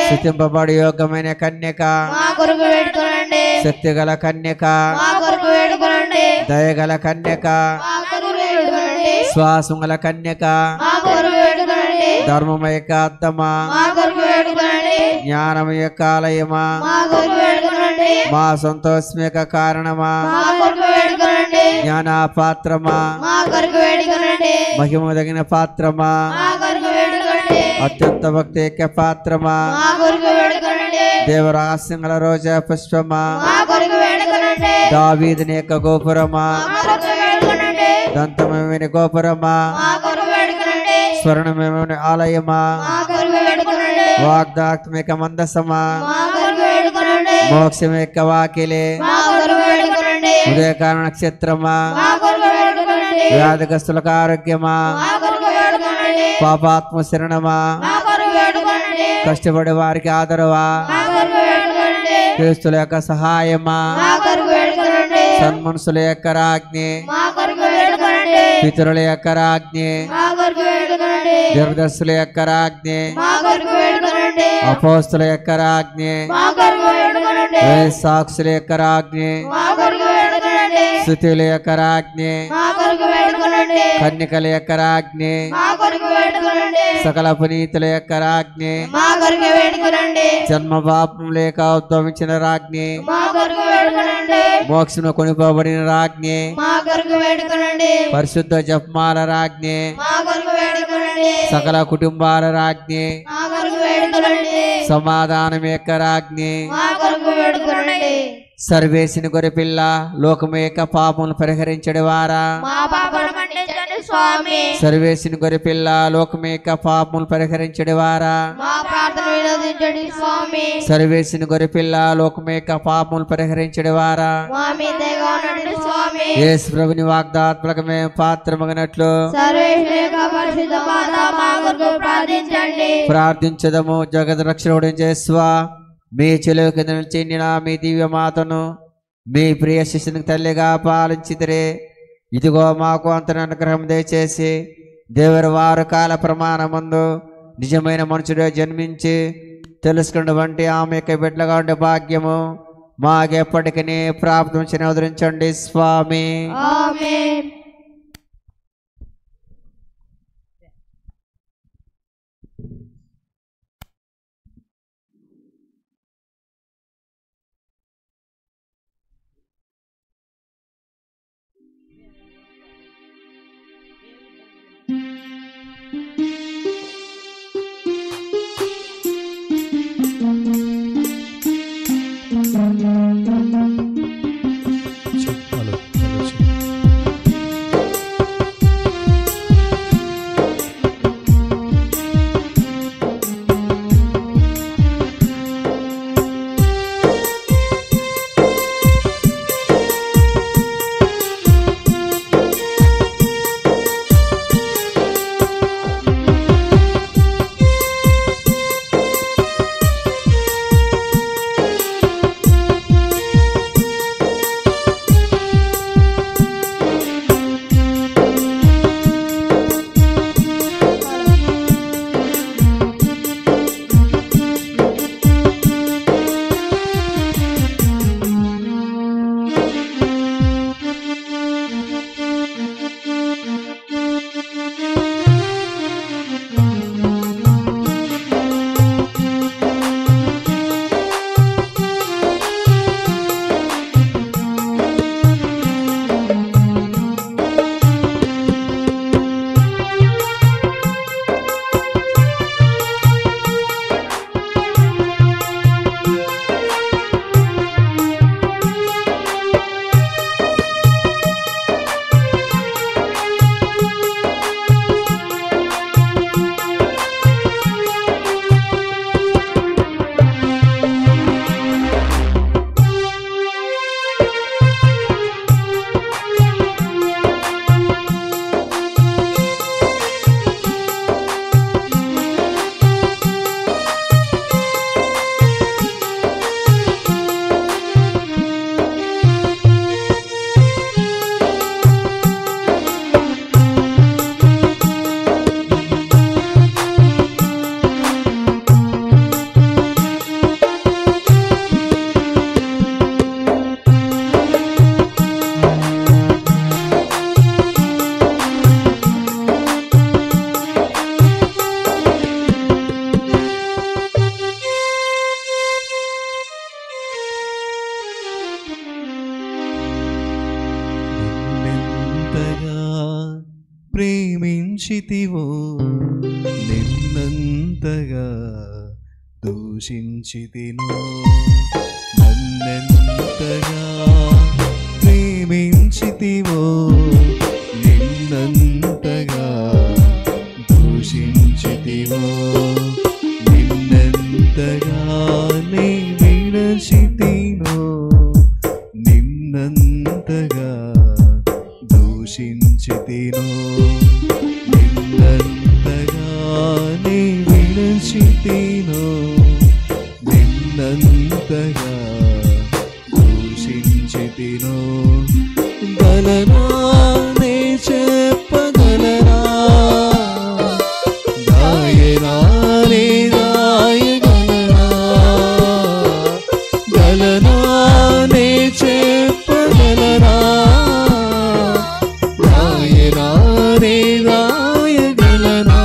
స్థుతింపబడి యోగ్యమైన కన్యక, శక్తిగల కన్యక, దయగల కన్యక, శ్వాసముల కన్యక, ధర్మము యొక్క అద్దమా, జ్ఞానము యొక్క ఆలయమా, మా సంతోషం యొక్క కారణమా, జ్ఞాన పాత్రమా, మహిమ తగిన పాత్రమా, అత్యంత భక్తి యొక్క పాత్రమా, దేవరహస్యంగల రోజా పుష్పమా, దావీదుని యొక్క గోపురమా, దంతమేమిని గోపురమా, స్వర్ణమేమిని ఆలయమా, వాగ్దాత్మిక మందసమా, మోక్షం యొక్క వాకిలే, ఉదయకాల నక్షత్రమా, వ్యాధిగ్రస్తులకు ఆరోగ్యమా, పాపాత్మ శరణమా, కష్టపడే వారికి ఆదరవా, క్రీస్తుల యొక్క సహాయమా, సన్మనుషుల యొక్క రాజ్ఞి, పితరుల యొక్క రాజ్ఞి, దీర్ఘదర్శుల యొక్క రాజ్ఞి, అపోస్తుల యొక్క రాజ్ఞి, సాక్షుల యొక్క రాజ్ఞి, స్తుతుల యొక్క రాజ్ఞి, కన్యకల యొక్క రాజ్ఞి, వేడుకొనండి. సకల పునీతుల యొక్క రాజ్ఞి మా కొరకు వేడుకొనండి. జన్మ పాపం లేక ఉద్భవించిన రాజ్ఞి మా కొరకు వేడుకొనండి. మోక్షమును కొనిపోబడిన రాజ్ఞి మా కొరకు వేడుకొనండి. పరిశుద్ధ జపమాల రాజ్ఞి మా కొరకు వేడుకొనండి. సకల కుటుంబాల రాజ్ఞి మా కొరకు వేడుకొనండి. సమాధానం యొక్క రాజ్ఞి మా కొరకు వేడుకొనండి. సర్వేసిని గొర్రెపిల్ల లోకము యొక్క పాపమును పరిహరించడి వారా మా పాపములు మన్నించండి స్వామి. సర్వేసిని గొర్రెపిల్ల లోకము యొక్క పాపమును పరిహరించడి వారా మా ప్రార్థన వినోదించండి స్వామి. సర్వేసిని గొర్రెపిల్ల లోకము యొక్క పాపమును పరిహరించడి వారా మా మీద దయగా ఉండండి స్వామి. యేసు ప్రభుని వాగ్దాత్మక మేము పాత్రమగినట్లు సర్వేశ్వర యొక్క పరిశుద్ధ మాత మా కొరకు ప్రార్థించండి. ప్రార్థించదము. జగద్ రక్షకుడు చేసువా మీ చెలువు కింద చెందిన మీ దివ్య మాతను మీ ప్రియ శిష్యునికి తల్లిగా పాలించితిరే. ఇదిగో మాకు అంతన అనుగ్రహం దయచేసి దేవుని వారు కాల ప్రమాణమందు నిజమైన మనుషుడే జన్మించి తెలుసుకున్నటువంటి ఆమె యొక్క బిడ్డగా ఉండే భాగ్యము మాకెప్పటికీ ప్రాప్తం ఉదరించండి స్వామి. ఆమేన్. ప్రేమించితివో నిన్నంతగా దూషించితినో నన్నెంతగా ప్రేమించితివో నిన్నంతగా దూషించితివో నిన్నంతగా నే విడచితినో నిన్నంతగా దూషించితినో నిన్నంతగా నే విడచితినో నిన్నంతగా దూషించితినో గలనా నే చెప్పగలనా దాయనా నే దాయగలనా గలనా నే చెప్పగలనా దాయనా నే దాయగలనా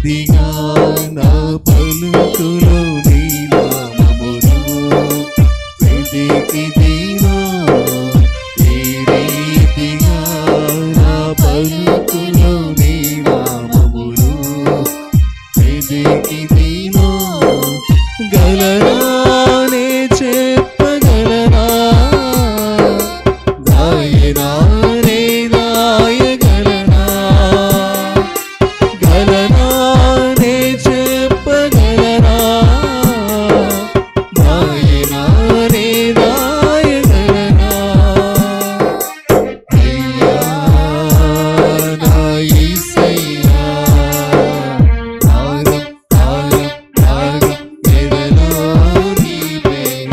రీతిగా నా పలుకులో నీ నామమును వెతికితినా ఏ రీతిగా నా పలుకులో నీ నామమును వెతికితినా గలనానే చెప్పగలనా దాయనానే దాయగలనా గలనానే చెప్పగలనా దాయనానే దాయగలనా అయ్యా నా యేసయ్యా తారం తారం తారం ఎదలో నీ ప్రేమ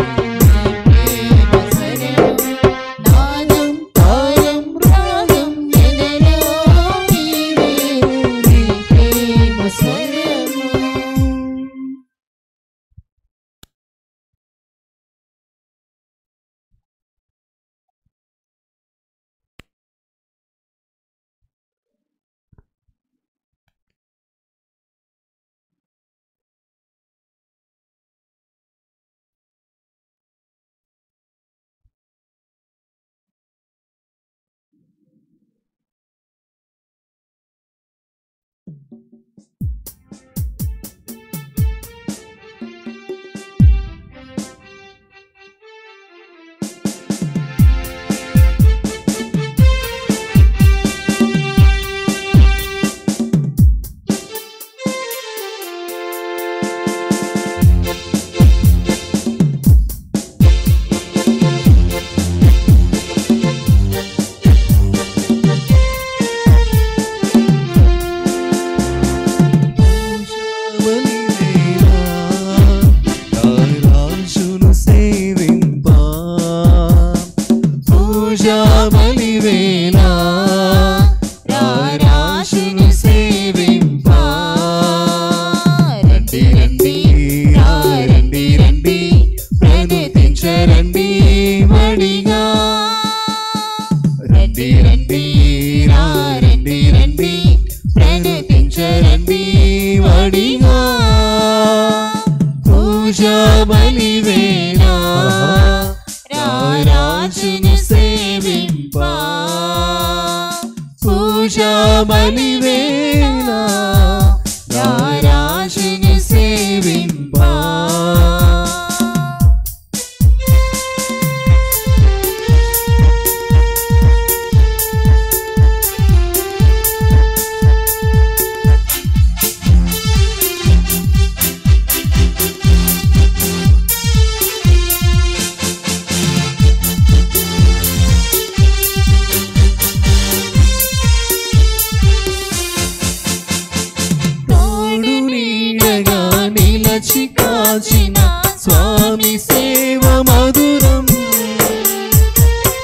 నాదం తారం రాగం ఎదలో నీవే నీ ప్రేమ స్వరము రాజును సేవింపా పూజా బలివేలా రాజును సేవింపా రండి రండి రండి రండి ప్రణతించరండి మడిగా రండి రండి రండి రండి ప్రణతించరండి మడిగా పూజా బలివేలా రాజును సేవింపా పూజా బలివేలా రాజును సేవింపా తోడు నీడగా నిలచి కాచిన స్వామి సేవ మధురం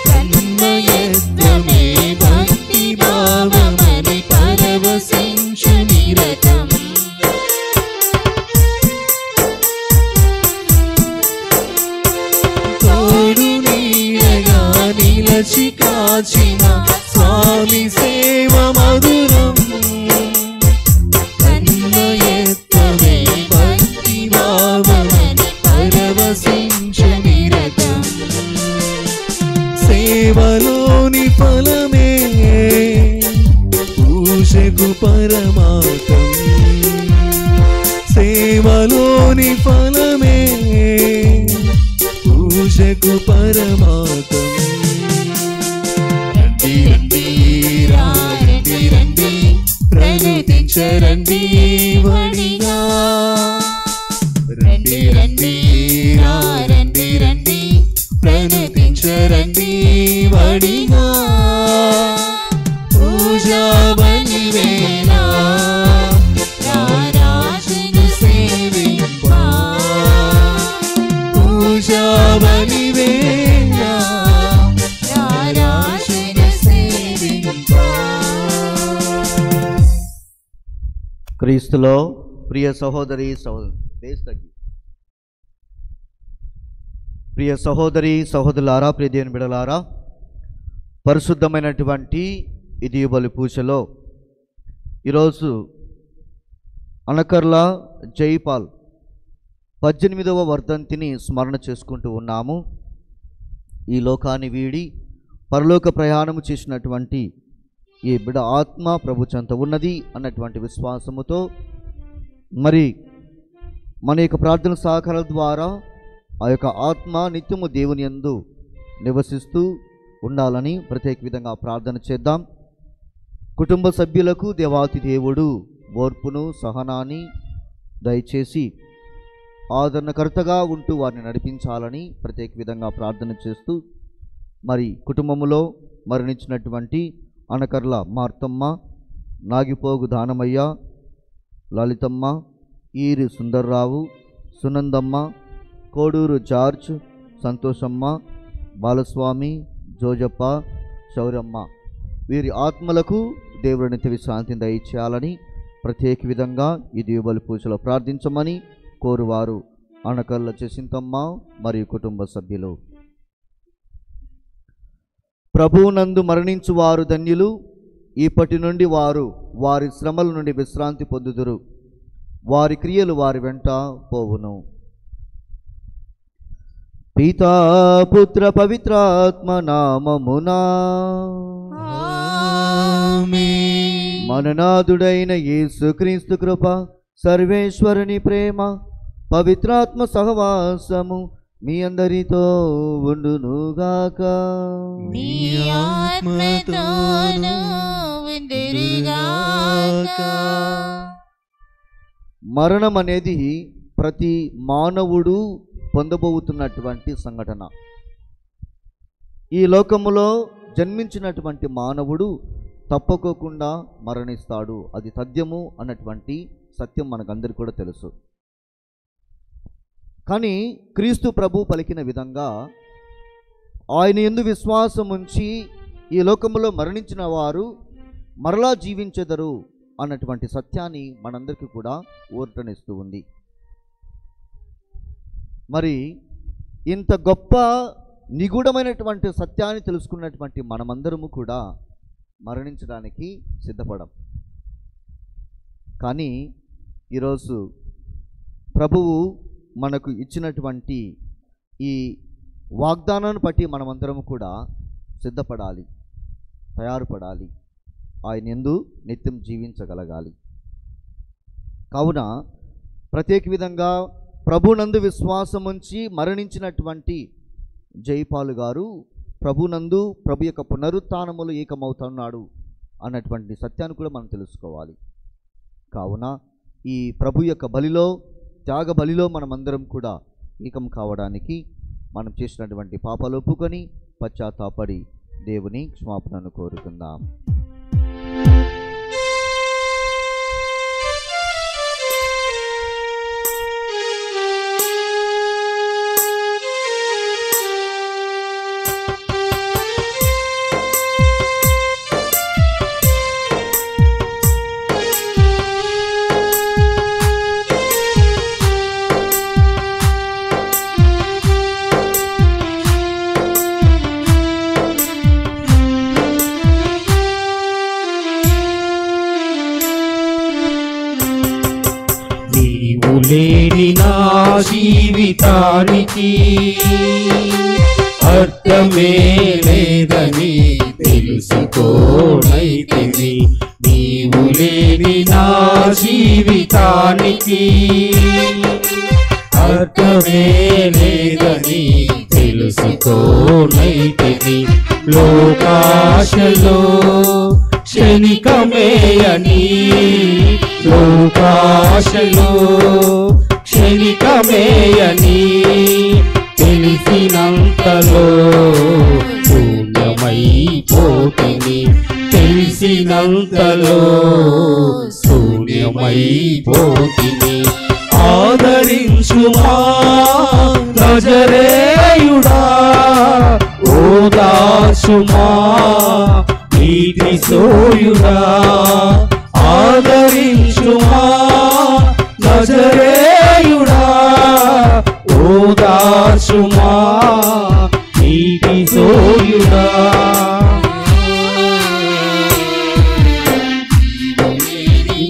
తన్మయత్వమే భక్తి భావమని పరవశించు నిరతం తోడు నీడగా నిలచి కాచిన స్వామి సేవ మధురం తన్మయత్వమే భక్తి భావమని పరవశించు నిరతం సేవలోని ఫలమే పూజకు పరమార్థం సేవలోని ఫలమే పూజకు పరమార్థం రండి రండి రండి రండి ప్రణతించరండి వడిగా రండి రండి రండి రండి ప్రణతించరండి వడిగా పూజా బలివేలా రాజును సేవింపా పూజా బలివేలా రాజును సేవింపా క్రీస్తులో ప్రియ సహోదరి సహోదరు ప్రియ సహోదరి సహోదరులారా, ప్రియ దేవుని బిడ్డలారా, పరిశుద్ధమైనటువంటి ఇది బలి పూజలో ఈరోజు అనకర్ల జైపాల్ 18వ వర్ధంతిని స్మరణ చేసుకుంటూ ఉన్నాము. ఈ లోకాన్ని వీడి పరలోక ప్రయాణము చేసినటువంటి ఈ బిడ్డ ఆత్మ ప్రభు చెంత ఉన్నది అన్నటువంటి విశ్వాసముతో మరి మన యొక్క ప్రార్థన సహకారాల ద్వారా ఆ యొక్క ఆత్మ నిత్యము దేవుని యందు నివసిస్తూ ఉండాలని ప్రత్యేక విధంగా ప్రార్థన చేద్దాం. కుటుంబ సభ్యులకు దేవాతి దేవుడు ఓర్పును సహనాన్ని దయచేసి ఆదరణకర్తగా ఉంటూ వారిని నడిపించాలని ప్రత్యేక విధంగా ప్రార్థన చేస్తూ మరి కుటుంబంలో మరణించినటువంటి అనకర్ల మార్తమ్మ, నాగిపోగు దానమయ్య, లలితమ్మ, ఈరి సుందర్రావు, సునందమ్మ, కోడూరు జార్జ్, సంతోషమ్మ, బాలస్వామి, జోజప్ప, శౌరమ్మ వీరి ఆత్మలకు దేవుడి నిత్య విశ్రాంతిని దయచేయాలని ప్రత్యేక విధంగా ఈ దీవబలి పూజలో ప్రార్థించమని కోరువారు అనకర్ల జసింతమ్మ మరియు కుటుంబ సభ్యులు. ప్రభువునందు మరణించువారు ధన్యులు, ఇప్పటి నుండి వారు వారి శ్రమల నుండి విశ్రాంతి పొందుదురు, వారి క్రియలు వారి వెంట పోవును. పితా పుత్ర పవిత్రాత్మ నామమునా మననాథుడైన యేసుక్రీస్తు కృప, సర్వేశ్వరుని ప్రేమ, పవిత్రాత్మ సహవాసము మీ అందరితో ఉండునుగాక. మీ ఆత్మతోను ఉండునుగాక. మరణం అనేది ప్రతి మానవుడు పొందబోతున్నటువంటి సంఘటన. ఈ లోకములో జన్మించినటువంటి మానవుడు తప్పకోకుండా మరణిస్తాడు. అది తథ్యము అన్నటువంటి సత్యం మనకందరికీ కూడా తెలుసు. కానీ క్రీస్తు ప్రభు పలికిన విధంగా ఆయన యందు విశ్వాసం ఉంచి ఈ లోకములో మరణించిన వారు మరలా జీవించెదరు అన్నటువంటి సత్యాన్ని మనందరికీ కూడా ఊరటనిస్తూ ఉంది. మరి ఇంత గొప్ప నిగూఢమైనటువంటి సత్యాన్ని తెలుసుకున్నటువంటి మనమందరము కూడా మరణించడానికి సిద్ధపడం. కానీ ఈరోజు ప్రభువు మనకు ఇచ్చినటువంటి ఈ వాగ్దానాన్ని బట్టి మనమందరం కూడా సిద్ధపడాలి, తయారుపడాలి, ఆయన యందు నిత్యం జీవించగలగాలి. కావున ప్రత్యేక విధంగా ప్రభునందు విశ్వాసం ఉంచి మరణించినటువంటి జైపాలు గారు ప్రభునందు ప్రభు యొక్క పునరుత్థానములు ఏకమవుతున్నాడు అన్నటువంటి సత్యాన్ని కూడా మనం తెలుసుకోవాలి. కావున ఈ ప్రభు యొక్క బలిలో, త్యాగ బలిలో మనమందరం కూడా ఏకం కావడానికి మనం చేసినటువంటి పాపాలు ఒప్పుకొని పశ్చాత్తాపడి దేవుని క్షమాపణను కోరుకుందాం. లేని నా జీవితానికి అర్థమే లేదని తెలుసుకోనైతివి. నీవు లేని నా జీవితానికి అర్థమే లేదని తెలుసుకోనైతివి. లోకాశలో క్షణికమేయని, లోకాశలో క్షణికమేయని తెలిసినంతలో శూన్యమైపోతిని, తెలిసినంతలో శూన్యమైపోతిని. ఆదరించుమా నజరేయుడా, ఓదార్చుమా నీతి సోయుడా. ఆదరించుమా నజరేయుడా, ఓదార్చుమా నీతి సోయుడా.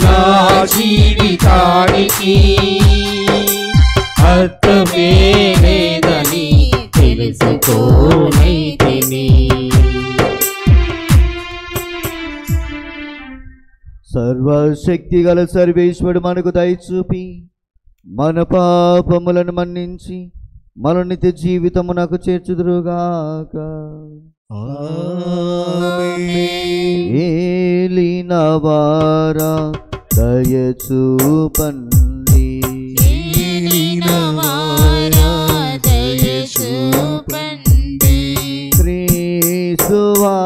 నా జీవిత వాడికి అర్థమే లేదని తెలుసుకోనైతిని. సర్వశక్తి గల సర్వేశ్వరుడు మనకు దయచూపి మన పాపములను మన్నించి మన నిత్య జీవితమునకు చేర్చుదురుగాక. ఏలినవారా దయచూపండి, క్రీస్తువా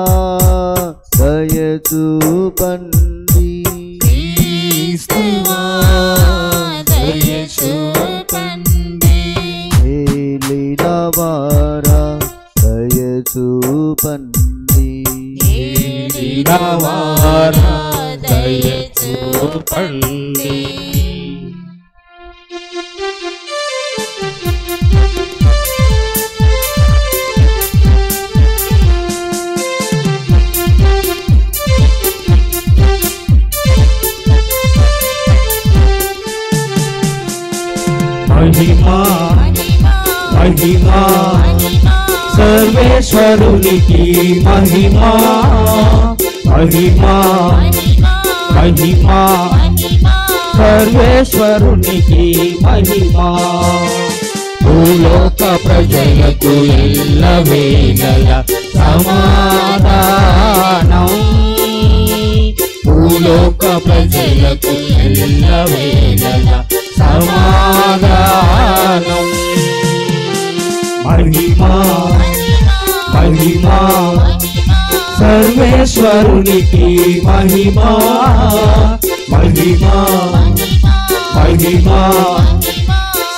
దయచూపండి, ఏలినవారా దయచూపండి, ఏలినవారా దయచూపండి. మహిమా మహిమా సర్వేశ్వరునికి మహిమా మహిమా మహిమా సర్వేశ్వరునికి మహిమా. భూలోక ప్రజలకు ఎల్లవేళల సమాధానం, భూలోక ప్రజలకు ఎల్లవేళల సమాధానం. మహిమా మహిమా సర్వేశ్వరునికి మహిమా మహిమా మహిమా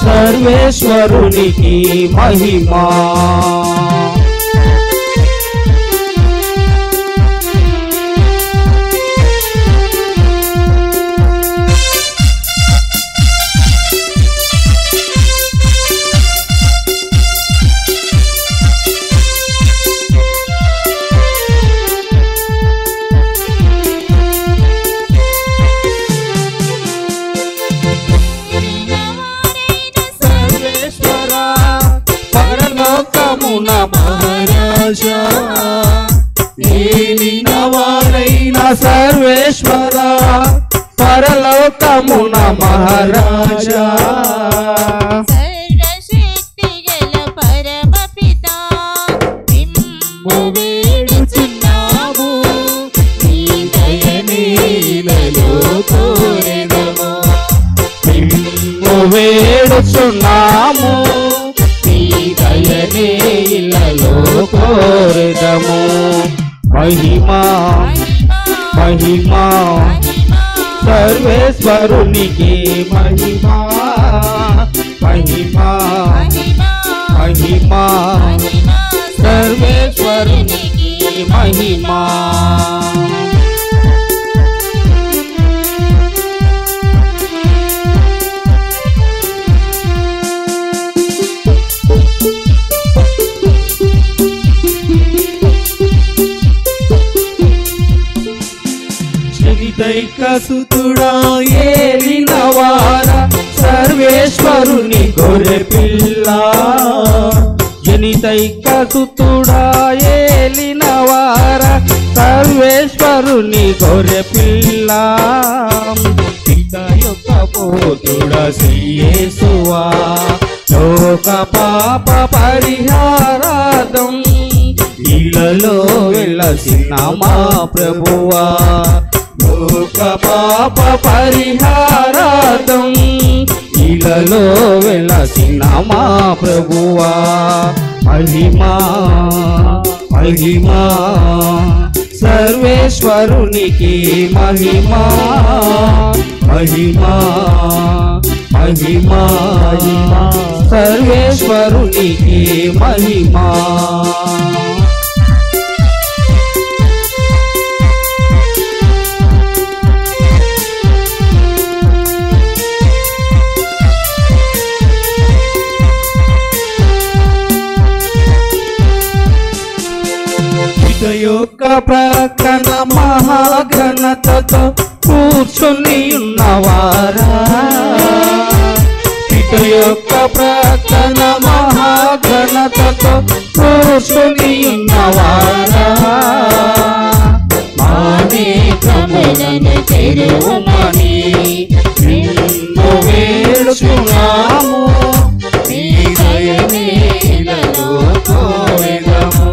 సర్వేశ్వరునికి మహిమా. మహారాజా ఏలినవారైన సర్వేశ్వర పరలోకమున మహారాజా, సర్వశక్తి గల పరమపిత నిమ్ము వేడుచున్నాము, నీ దయనీలలో కోరెదము, నిమ్ము వేడుచున్నాము, నీ దయనీలలో కోరెదము. మహిమా మహిమా సర్వేశ్వరునికి మహిమా మహిమా మహిమా సర్వేశ్వరునికి మహిమా. జనితైకసుతుడా ఏలినవారా సర్వేశ్వరుని గొర్రె పిల్ల, జనితైకసుతుడా ఏలినవారా సర్వేశ్వరుని గొర్రె పిల్ల, పిల్ల యొక్క పోతుడా శ్రీయేసువా లోక పాప పరిహారార్థం, ఇళ్ళలో వెలసిన మా ప్రభువా లోక పాప పరిహారార్థం, ఇళ్ళలో వెలసిన మా ప్రభువా. మహిమా మహిమా సర్వేశ్వరునికి మహిమా మహిమా మహిమా సర్వేశ్వరునికి మహిమా. యొక్క ప్రకటన మహాఘనతతో కూర్చుని ఉన్నవారా పిత యొక్క ప్రకటన మహాఘనతతో కూర్చుని ఉన్నవారా మానేకములను తెరువమని నిన్ను వేడుచున్నాము నీ దయనీలలో కోరెదము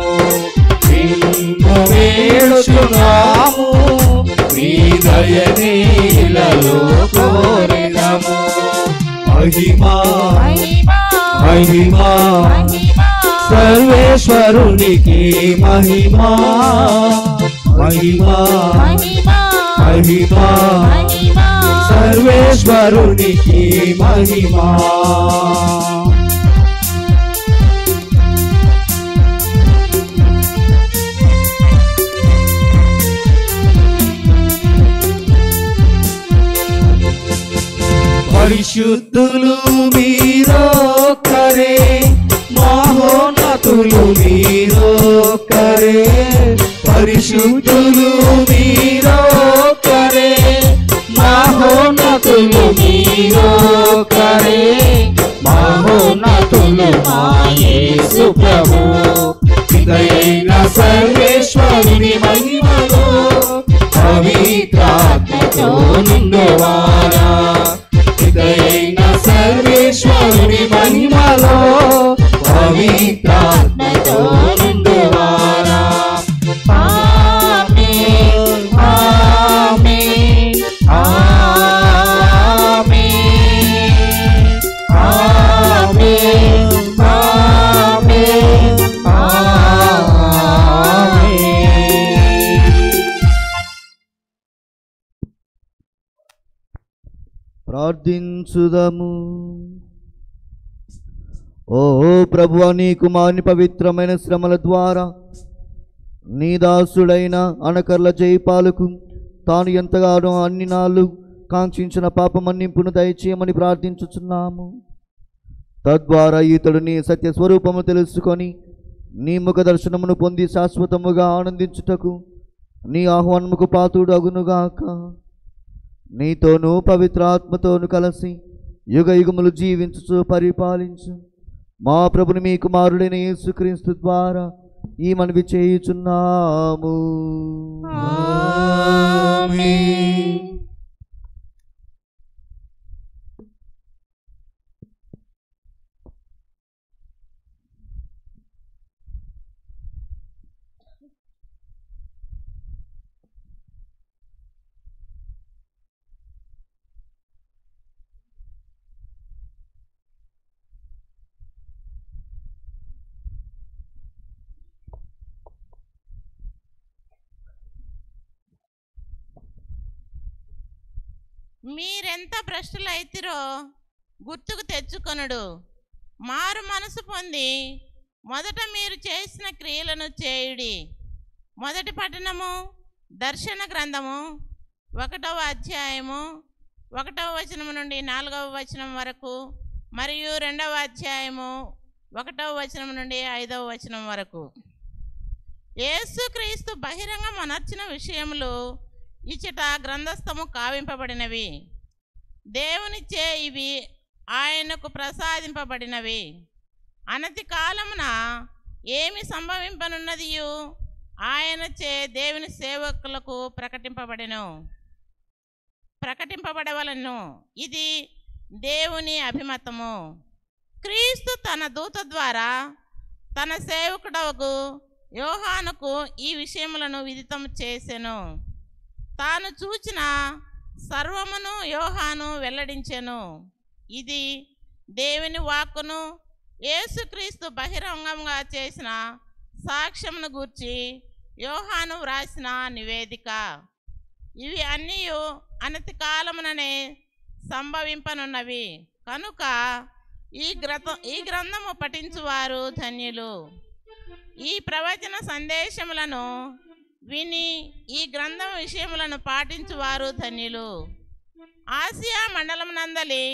నిన్ను వేడుచున్నాము నీ దయనీలలో కోరెదము మహిమా మహిమా సర్వేశ్వరునికి మహిమా మహిమా మహిమా సర్వేశ్వరునికి మహిమా పరిశుద్ధులు మీరొక్కరే మహోన్నతులు మీరొక్కరే పరిశుద్ధులు మీరొక్కరే మహోన్నతులు మీరొక్కరే మహోన్నతులు మా యేసు ప్రభు పితయైన సర్వేశ్వరుని మహిమలో పవిత్రాత్మతో నిండువారా పితయైన సర్వేశ్వరుని మహిమలో పవిత్రాత్మతో నిండువారా ఆమేన్ ఆమేన్ ఆమేన్ ఆమేన్ ఆమేన్ ఆమేన్ ప్రార్థించుదము. ఓ ప్రభువా, నీ కుమారుని పవిత్రమైన శ్రమల ద్వారా నీ దాసుడైన అనకర్ల జయపాలకు తాను ఎంతగానో అన్ని నాళ్ళు కాంక్షించిన పాప మన్నింపును దయచేయమని ప్రార్థించుచున్నాము. తద్వారా ఇతడు నీ సత్య స్వరూపము తెలుసుకొని నీ ముఖ దర్శనమును పొంది శాశ్వతముగా ఆనందించుటకు నీ ఆహ్వానముకు పాత్రుడు అగునుగాక. నీతోనూ పవిత్ర ఆత్మతోను కలిసి యుగ యుగములు జీవించుచు పరిపాలించు మా ప్రభుని మీ కుమారుడైన యేసుక్రీస్తు ద్వారా ఈ మనవి చేయుచున్నాము. ఆమేన్. మీరెంత భ్రష్టులైతిరో గుర్తుకు తెచ్చుకొనుడు. మారు మనసు పొంది మొదట మీరు చేసిన క్రియలను చేయుడి. మొదటి పట్టణము దర్శన గ్రంథము 1వ అధ్యాయము 1వ వచనం నుండి 4వ వచనం వరకు మరియు 2వ అధ్యాయము 1వ వచనం నుండి 5వ వచనం వరకు. యేసుక్రీస్తు బహిరంగ మనర్చిన విషయములు ఇచ్చట గ్రంథస్థము కావింపబడినవి. దేవునిచే ఇవి ఆయనకు ప్రసాదింపబడినవి. అనతి కాలమున ఏమి సంభవింపనున్నదియు ఆయనచే దేవుని సేవకులకు ప్రకటింపబడవలను. ఇది దేవుని అభిమతము. క్రీస్తు తన దూత ద్వారా తన సేవకుడగు యోహానుకు ఈ విషయములను విదితం చేసెను. తాను చూచిన సర్వమును యోహాను వెల్లడించెను. ఇది దేవుని వాక్కును యేసుక్రీస్తు బహిరంగంగా చేసిన సాక్ష్యమును గూర్చి యోహాను వ్రాసిన నివేదిక. ఇవి అన్నీ అనతి కాలముననే సంభవింపనున్నవి కనుక ఈ గ్రంథము పఠించువారు ధన్యులు. ఈ ప్రవచన సందేశములను విని ఈ గ్రంథం విషయములను పాటించువారు ధన్యులు. ఆసియా మండలం నందలి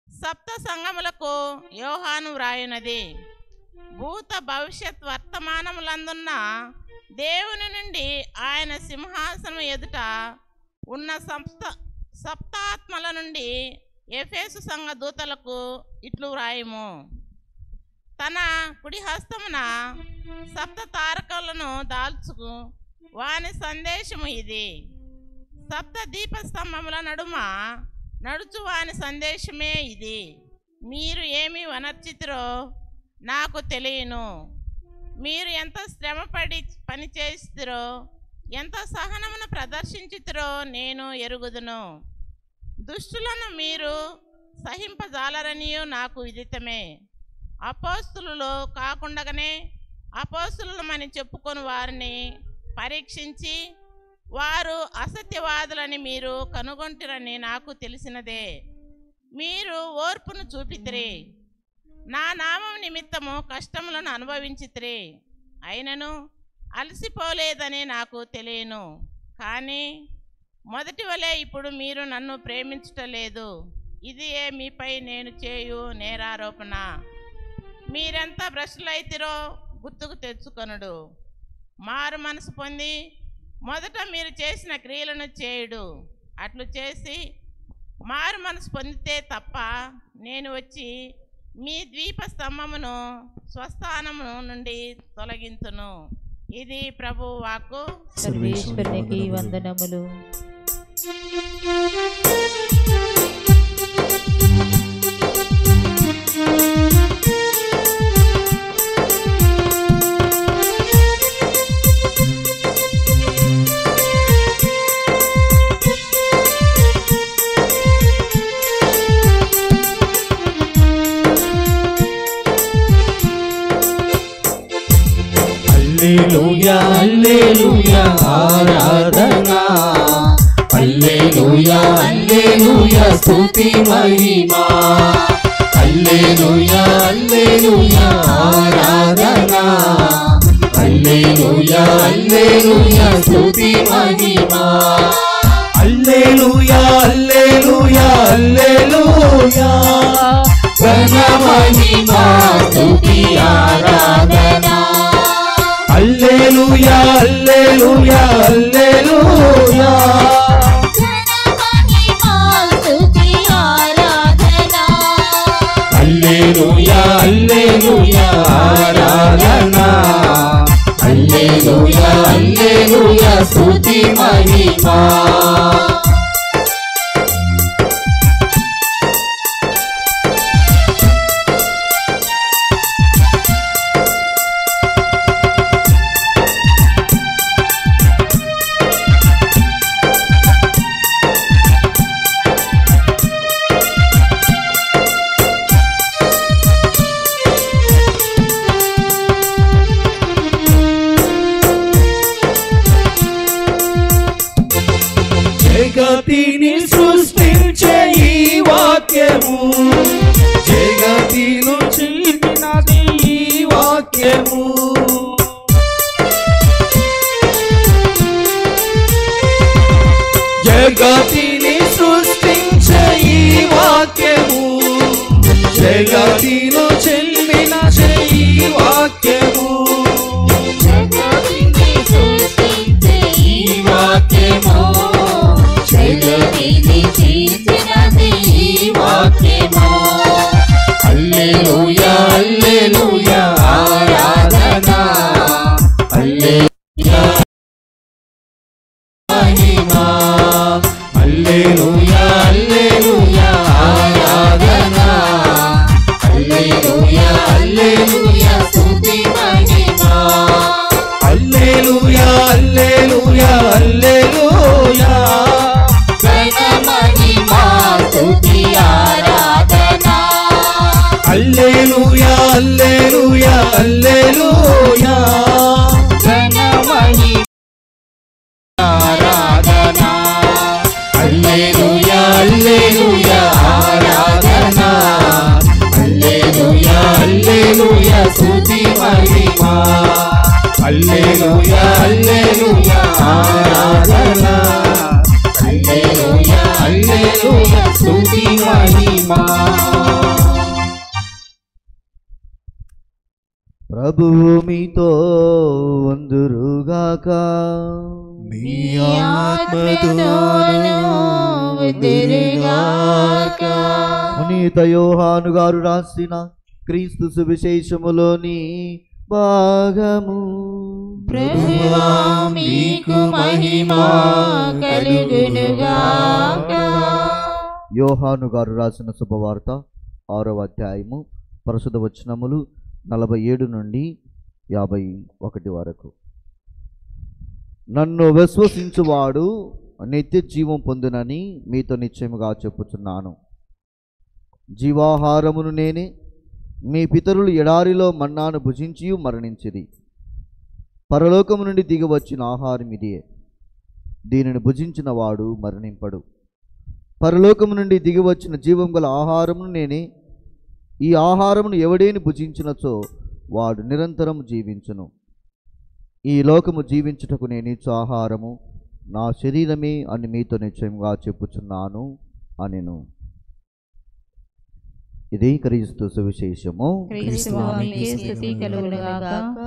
7 సంఘములకు యోహాను వ్రాయునది. భూత భవిష్యత్ వర్తమానములందున్న దేవుని నుండి ఆయన సింహాసనం ఎదుట ఉన్న సప్తాత్మల నుండి ఎఫెసు సంఘ దూతలకు ఇట్లు వ్రాయము. తన కుడి హస్తమున సప్త తారకలను దాల్చుకు వాని సందేశము ఇది. సప్త దీపస్తంభముల నడుమ నడుచు వాని సందేశమే ఇది. మీరు ఏమి వనర్చితిరో నాకు తెలియను. మీరు ఎంత శ్రమపడి పని చేస్తురో, ఎంత సహనమును ప్రదర్శించుతురో నేను ఎరుగుదును. దుష్టులను మీరు సహింపజాలరనియు నాకు విదితమే. అపోస్తులు కాకుండగానే అపోస్తులమని చెప్పుకొని వారిని పరీక్షించి వారు అసత్యవాదులని మీరు కనుగొంటిరని నాకు తెలిసినదే. మీరు ఓర్పును చూపితిరి, నా నామం నిమిత్తము కష్టములను అనుభవించితిరి, అయినను అలసిపోలేదని నాకు తెలియను. కానీ మొదటి వలె ఇప్పుడు మీరు నన్ను ప్రేమించటలేదు. ఇదియే మీపై నేను చేయు నేరారోపణ. మీరెంత భ్రష్టులైతిరో గుర్తుకు తెచ్చుకొనుడు. మారు మనసు పొంది మొదట మీరు చేసిన క్రియలను చేయుడు. అట్లు చేసి మారు మనసు పొందితే తప్ప నేను వచ్చి మీ ద్వీప స్తంభమును స్వస్థానము నుండి తొలగించును. ఇది ప్రభు వాక్కు. సర్వేశ్వరునికి వందనములు. హల్లెలూయా హల్లెలూయా ఆరాధనా, హల్లెలూయా హల్లెలూయా స్తుతి మహిమా, హల్లెలూయా హల్లెలూయా ఆరాధనా, హల్లెలూయా హల్లెలూయా స్తుతి మహిమా, హల్లెలూయా హల్లెలూయా హల్లెలూయా ఘన మహిమా స్తుతి ఆరాధనా, హల్లెలూయా హల్లెలూయా హల్లెలూయా హల్లెలూయా హల్లెలూయా ఆరాధనా, హల్లెలూయా హల్లెలూయా స్తుతి మహిమా. జగతిని సృష్టించే ఈ వాక్యము, జగతిను చిలిపినది ఈ వాక్యము, జగతిని సృష్టించే ఈ వాక్యము, జగతిను చిలిపినది ఈ వాక్యము, జగతిని సృష్టించే ఈ వాక్యము, జగతిని తీర్చినది ఈ వాక్యము, హల్లెలూయా హల్లెలూయా ఆరాధనా, హల్లెలూయా మహిమా, హల్లెలూయా హల్లెలూయా ఆరాధనా, హల్లెలూయా హల్లెలూయా స్తుతి మహిమా, హల్లెలూయా హల్లెలూయా హల్లెలూయా హల్లెలూయా హల్లెలూయా హల్లెలూయా ఘన మహిమా ఆరాధనా, హల్లెలూయా హల్లెలూయా ఆరాధనా, హల్లెలూయా హల్లెలూయా స్తుతి మహిమా, హల్లెలూయా హల్లెలూయా ఆరాధనా, హల్లెలూయా హల్లెలూయా స్తుతి మహిమా. ప్రభువు మీతో వందురుగాక, మీ ఆత్మతోను పొందిరిగాక. పునీత యోహాను గారు రాసిన క్రీస్తు సువిశేషములోని భాగము. ప్రభువా మీకు మహిమ కలుగునుగాక. యోహాను గారు రాసిన శుభవార్త 6వ అధ్యాయము పరిశుద్ధ వచనములు 47 నుండి 51 వరకు. నన్ను విశ్వసించువాడు నిత్య జీవం పొందునని మీతో నిశ్చయముగా చెప్పుచున్నాను. జీవాహారమును నేనే. మీ పితరులు ఎడారిలో మన్నాను భుజించి మరణించిరి. పరలోకము నుండి దిగి వచ్చిన ఆహారం ఇదే. దీనిని భుజించిన వాడు మరణింపడు. పరలోకము నుండి దిగి వచ్చిన జీవం గల ఆహారమును నేనే. ఈ ఆహారమును ఎవడేని భుజించినచో వాడు నిరంతరం జీవించును. ఈ లోకము జీవించుటకు నేనిచ్చు ఆహారము నా శరీరమే అని మీతో నిశ్చయంగా చెప్పుచున్నాను అనెను. ఇది క్రీస్తు సువిశేషము. క్రీస్తువా మీకే స్తుతి కలుగునుగాక.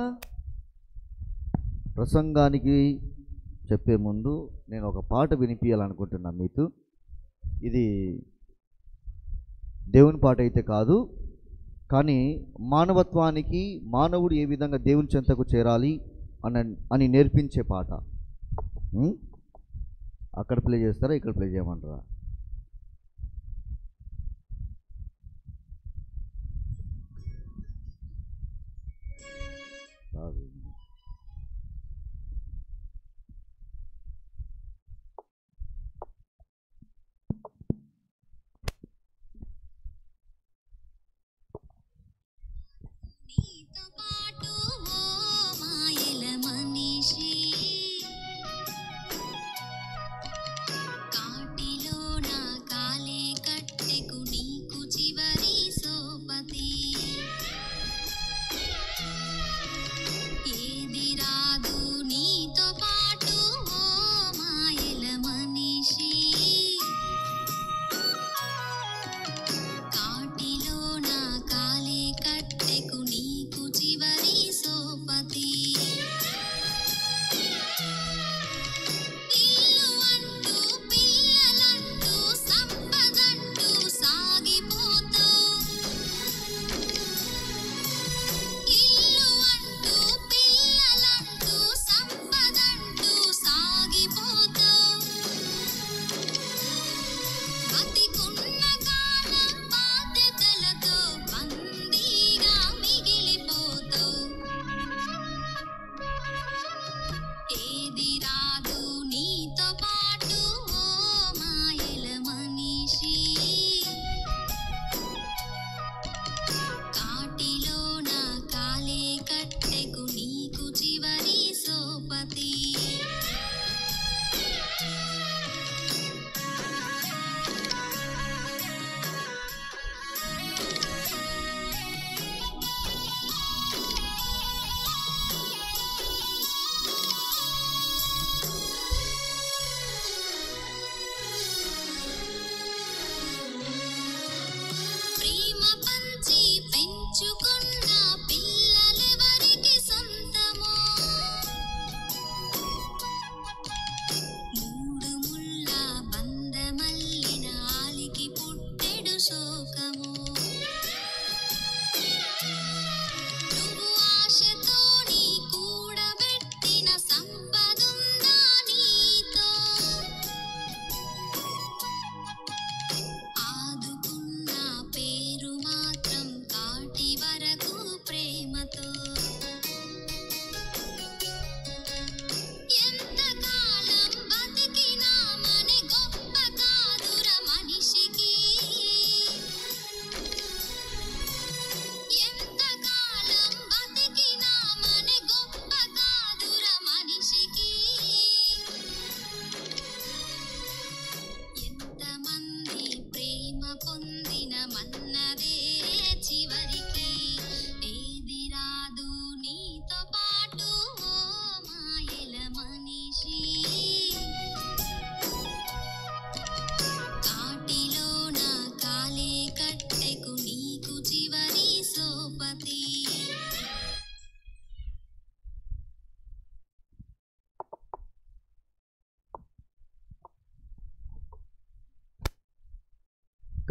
ప్రసంగానికి చెప్పే ముందు నేను ఒక పాట వినిపించాలనుకుంటున్నాను మీకు. ఇది దేవుని పాట అయితే కాదు, కానీ మానవత్వానికి మానవుడు ఏ విధంగా దేవుని చెంతకు చేరాలి అని నేర్పించే పాట. అక్కడ ప్లే చేస్తారా, ఇక్కడ ప్లే చేయమంటారా?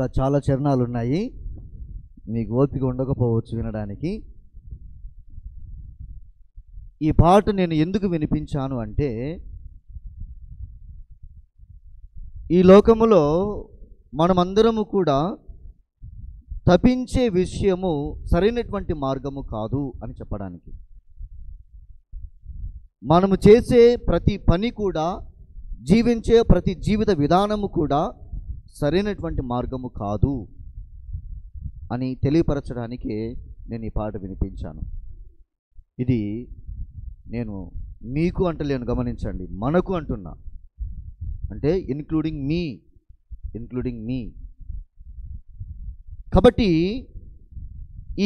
ఇంకా చాలా చరణాలు ఉన్నాయి, మీకు ఓపిక ఉండకపోవచ్చు వినడానికి. ఈ పాట నేను ఎందుకు వినిపించాను అంటే, ఈ లోకములో మనమందరము కూడా తపించే విషయము సరైనటువంటి మార్గము కాదు అని చెప్పడానికి. మనము చేసే ప్రతి పని కూడా, జీవించే ప్రతి జీవిత విధానము కూడా సరైనటువంటి మార్గము కాదు అని తెలియపరచడానికే నేను ఈ పాట వినిపించాను. ఇది నేను మీకు అంటలేను, గమనించండి, మనకు అంటున్నా, అంటే ఇన్క్లూడింగ్ మీ. కాబట్టి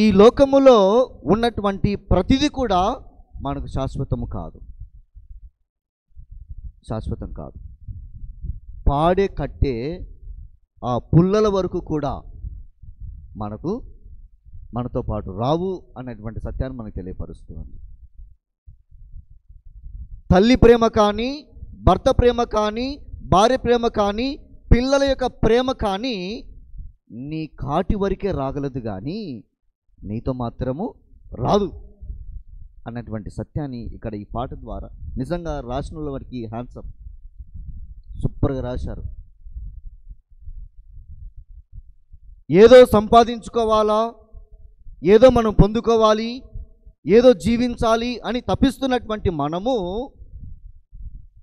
ఈ లోకములో ఉన్నటువంటి ప్రతిదీ కూడా మనకు శాశ్వతం కాదు. పాడే కట్టే ఆ పుల్లల వరకు కూడా మనతో పాటు రావు అనేటువంటి సత్యాన్ని మనకు తెలియపరుస్తుంది. తల్లి ప్రేమ కానీ, భర్త ప్రేమ కానీ, భార్య ప్రేమ కానీ, పిల్లల యొక్క ప్రేమ కానీ నీ కాటి వరకే రాగలదు కానీ నీతో మాత్రము రాదు అన్నటువంటి సత్యాన్ని ఇక్కడ ఈ పాట ద్వారా నిజంగా రాసిన వారికి హ్యాండ్సప్, సూపర్గా రాశారు. ఏదో సంపాదించుకోవాలా, ఏదో మనం పొందుకోవాలి, ఏదో జీవించాలి అని తపిస్తున్నటువంటి మనము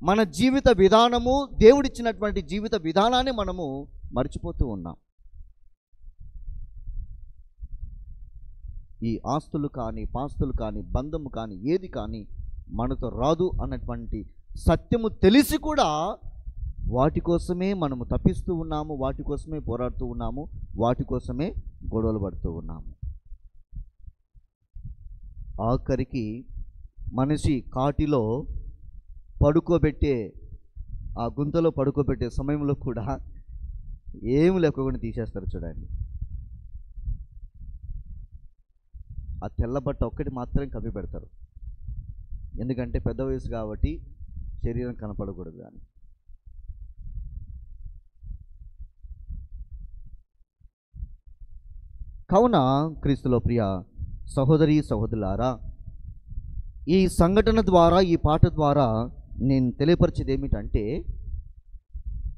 మన జీవిత విధానము, దేవుడిచ్చినటువంటి జీవిత విధానాన్ని మనము మర్చిపోతూ ఉన్నాం. ఈ ఆస్తులు కానీ, పాస్తులు కానీ, బంధము కానీ, ఏది కానీ మనతో రాదు అన్నటువంటి సత్యము తెలిసి కూడా వాటి కోసమే మనము తపిస్తూ ఉన్నాము, వాటి కోసమే పోరాడుతూ ఉన్నాము, వాటి కోసమే గొడవలు పడుతూ ఉన్నాము. ఆఖరికి మనిషి కాటిలో పడుకోబెట్టే, ఆ గుంతలో పడుకోబెట్టే సమయంలో కూడా ఏమి లేకుండా తీసేస్తారు చూడండి. ఆ తెల్ల బట్ట ఒక్కటి మాత్రం కప్పి పెడతారు, ఎందుకంటే పెద్ద వయసు కాబట్టి శరీరం కనపడకూడదు అని. కావున క్రీస్తులో ప్రియ సహోదరి సహోదరులారా, ఈ సంఘటన ద్వారా, ఈ పాట ద్వారా నేను తెలియపరిచేది ఏమిటంటే,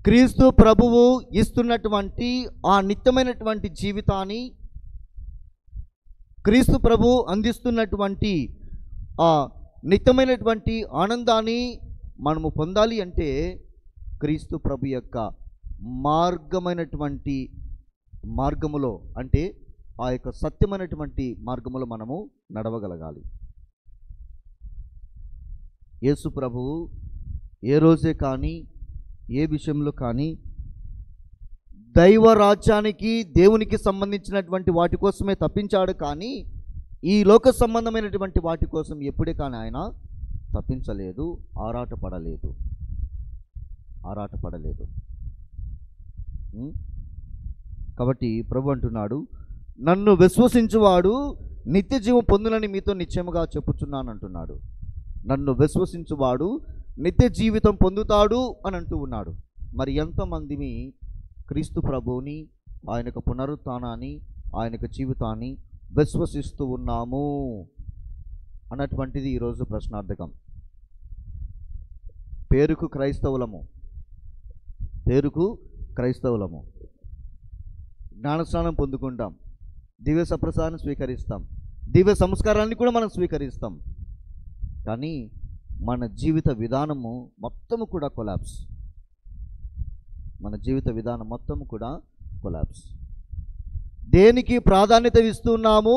క్రీస్తు ప్రభువు ఇస్తున్నటువంటి ఆ నిత్యమైనటువంటి జీవితాన్ని, క్రీస్తు ప్రభు అందిస్తున్నటువంటి ఆ నిత్యమైనటువంటి ఆనందాన్ని మనము పొందాలి అంటే క్రీస్తు ప్రభు యొక్క మార్గములో, అంటే ఆ యొక్క సత్యమైనటువంటి మార్గములో మనము నడవగలగాలి. యేసు ప్రభువు ఏ రోజే కానీ, ఏ విషయంలో కానీ దైవ రాజ్యానికి, దేవునికి సంబంధించినటువంటి వాటి కోసమే తప్పించాడు కానీ ఈ లోక సంబంధమైనటువంటి వాటి కోసం ఎప్పుడే కానీ ఆయన తప్పించలేదు, ఆరాటపడలేదు. కాబట్టి ప్రభు అంటున్నాడు, నన్ను విశ్వసించువాడు నిత్య జీవం పొందునని మీతో నిశ్చయముగా చెప్పుచున్నాను అంటున్నాడు. నన్ను విశ్వసించువాడు నిత్య జీవితం పొందుతాడు అని అంటూ ఉన్నాడు. మరి ఎంతమంది క్రీస్తు ప్రభువుని, ఆయన యొక్క పునరుత్థానాన్ని, ఆయన యొక్క జీవితాన్ని విశ్వసిస్తూ ఉన్నాము అన్నటువంటిది ఈరోజు ప్రశ్నార్థకం. పేరుకు క్రైస్తవులము, జ్ఞానస్నానం పొందుకుంటాం, దివ్య సప్రసాదాన్ని స్వీకరిస్తాం, దివ్య సంస్కారాన్ని కూడా మనం స్వీకరిస్తాం. కానీ మన జీవిత విధానము మొత్తము కూడా కొలాప్స్. దేనికి ప్రాధాన్యత ఇస్తున్నాము,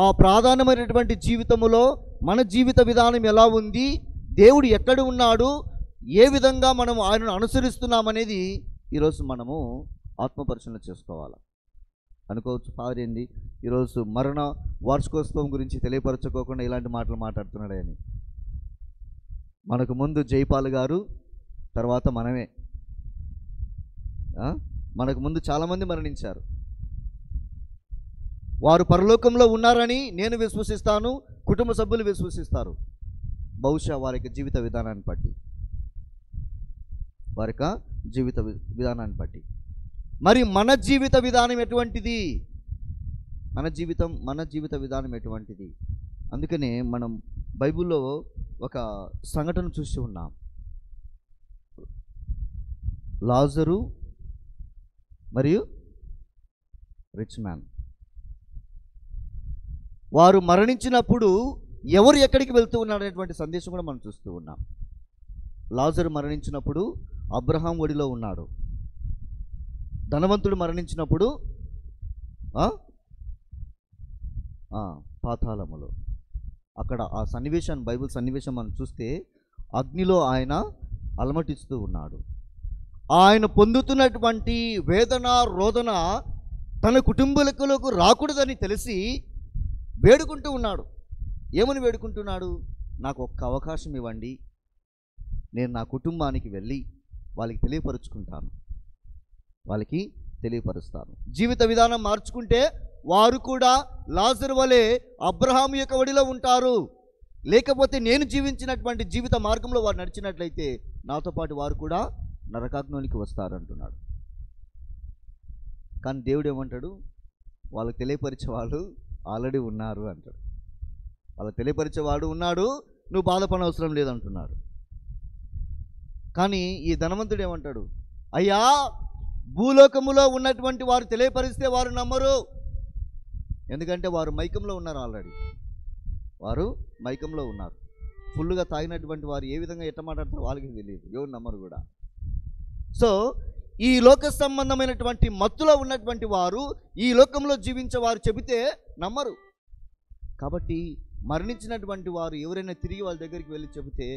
ఆ ప్రాధాన్యమైనటువంటి జీవితములో మన జీవిత విధానం ఎలా ఉంది, దేవుడు ఎక్కడ ఉన్నాడు, ఏ విధంగా మనం ఆయనను అనుసరిస్తున్నామనేది ఈరోజు మనము ఆత్మపరిశీలన చేసుకోవాలి. అనుకోవచ్చు, ఫాదర్ ఏంది ఈరోజు మరణ వార్షికోత్సవం గురించి తెలియపరచుకోకుండా ఇలాంటి మాటలు మాట్లాడుతున్నాడని. మనకు ముందు జైపాల్ గారు, తర్వాత మనమే. మనకు ముందు చాలామంది మరణించారు. వారు పరలోకంలో ఉన్నారని నేను విశ్వసిస్తాను, కుటుంబ సభ్యులు విశ్వసిస్తారు. బహుశా వారి యొక్క జీవిత విధానాన్ని బట్టి మరి మన జీవిత విధానం ఎటువంటిది? మన జీవిత విధానం ఎటువంటిది? అందుకనే మనం బైబిల్లో ఒక సంఘటన చూసి ఉన్నాం. లాజరు మరియు రిచ్ మ్యాన్. వారు మరణించినప్పుడు ఎవరు ఎక్కడికి వెళ్తూ ఉన్నాడు అనేటువంటి సందేశం కూడా మనం చూస్తూ ఉన్నాం. లాజరు మరణించినప్పుడు అబ్రహాం ఒడిలో ఉన్నాడు. ధనవంతుడు మరణించినప్పుడు పాతాళములో. అక్కడ ఆ సన్నివేశాన్ని, బైబిల్ సన్నివేశం మనం చూస్తే అగ్నిలో ఆయన అలమటిస్తూ ఉన్నాడు. ఆయన పొందుతున్నటువంటి వేదన రోదన తన కుటుంబీకులకు రాకూడదని తెలిసి వేడుకుంటూ ఉన్నాడు. ఏమని వేడుకుంటున్నాడు? నాకు ఒక్క అవకాశం ఇవ్వండి, నేను నా కుటుంబానికి వెళ్ళి వాళ్ళకి తెలియపరుస్తాను. జీవిత విధానం మార్చుకుంటే వారు కూడా లాజరు వలె అబ్రహాం యొక్క ఒడిలో ఉంటారు. లేకపోతే నేను జీవించినటువంటి జీవిత మార్గంలో వారు నడిచినట్లయితే నాతో పాటు వారు కూడా నరకాగ్నికి వస్తారంటున్నాడు. కానీ దేవుడు ఏమంటాడు? వాళ్ళకి తెలియపరిచే వాళ్ళు ఆల్రెడీ ఉన్నారు అంటాడు. వాళ్ళకి తెలియపరిచేవాడు ఉన్నాడు, నువ్వు బాధపడనవసరం లేదంటున్నాడు. కానీ ఈ ధనవంతుడు ఏమంటాడు? అయ్యా, భూలోకములో ఉన్నటువంటి వారు తెలియపరిస్తే వారు నమ్మరు. ఎందుకంటే వారు మైకంలో ఉన్నారు. ఆల్రెడీ వారు మైకంలో ఉన్నారు. ఫుల్గా తాగినటువంటి వారు ఏ విధంగా ఎట్ట మాట్లాడతారో వాళ్ళకి తెలియదు, ఎవరు నమ్మరు కూడా. సో ఈ లోక సంబంధమైనటువంటి మత్తులో ఉన్నటువంటి వారు, ఈ లోకంలో జీవించే వారు చెబితే నమ్మరు. కాబట్టి మరణించినటువంటి వారు ఎవరైనా తిరిగి వాళ్ళ దగ్గరికి వెళ్ళి చెబితే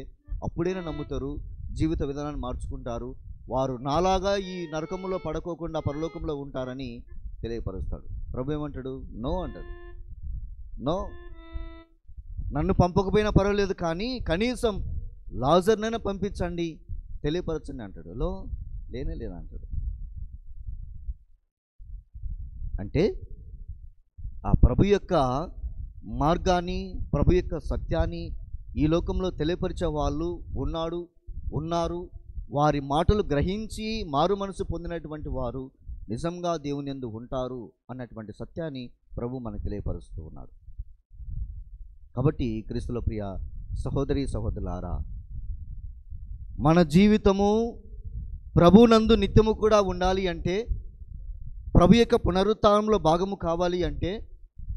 అప్పుడైనా నమ్ముతారు, జీవిత విధానాన్ని మార్చుకుంటారు. వారు నాలాగా ఈ నరకములో పడుకోకుండా పరలోకంలో ఉంటారని తెలియపరుస్తాడు. ప్రభు ఏమంటాడు? నో అంటాడు. నో, నన్ను పంపకపోయినా పర్వాలేదు, కానీ కనీసం లాజర్నైనా పంపించండి, తెలియపరచండి అంటాడు. లేనే లేదంటాడు. అంటే ఆ ప్రభు యొక్క మార్గాన్ని, ప్రభు యొక్క సత్యాన్ని ఈ లోకంలో తెలియపరిచే వాళ్ళు ఉన్నారు. వారి మాటలు గ్రహించి మారు మనసు పొందినటువంటి వారు నిజంగా దేవుని యందు ఉంటారు అన్నటువంటి సత్యాన్ని ప్రభు మనకు తెలియపరుస్తూ ఉన్నాడు. కాబట్టి క్రీస్తుల ప్రియ సహోదరి సహోదరులారా, మన జీవితము ప్రభునందు నిత్యము కూడా ఉండాలి అంటే, ప్రభు యొక్క పునరుత్థానంలో భాగము కావాలి అంటే,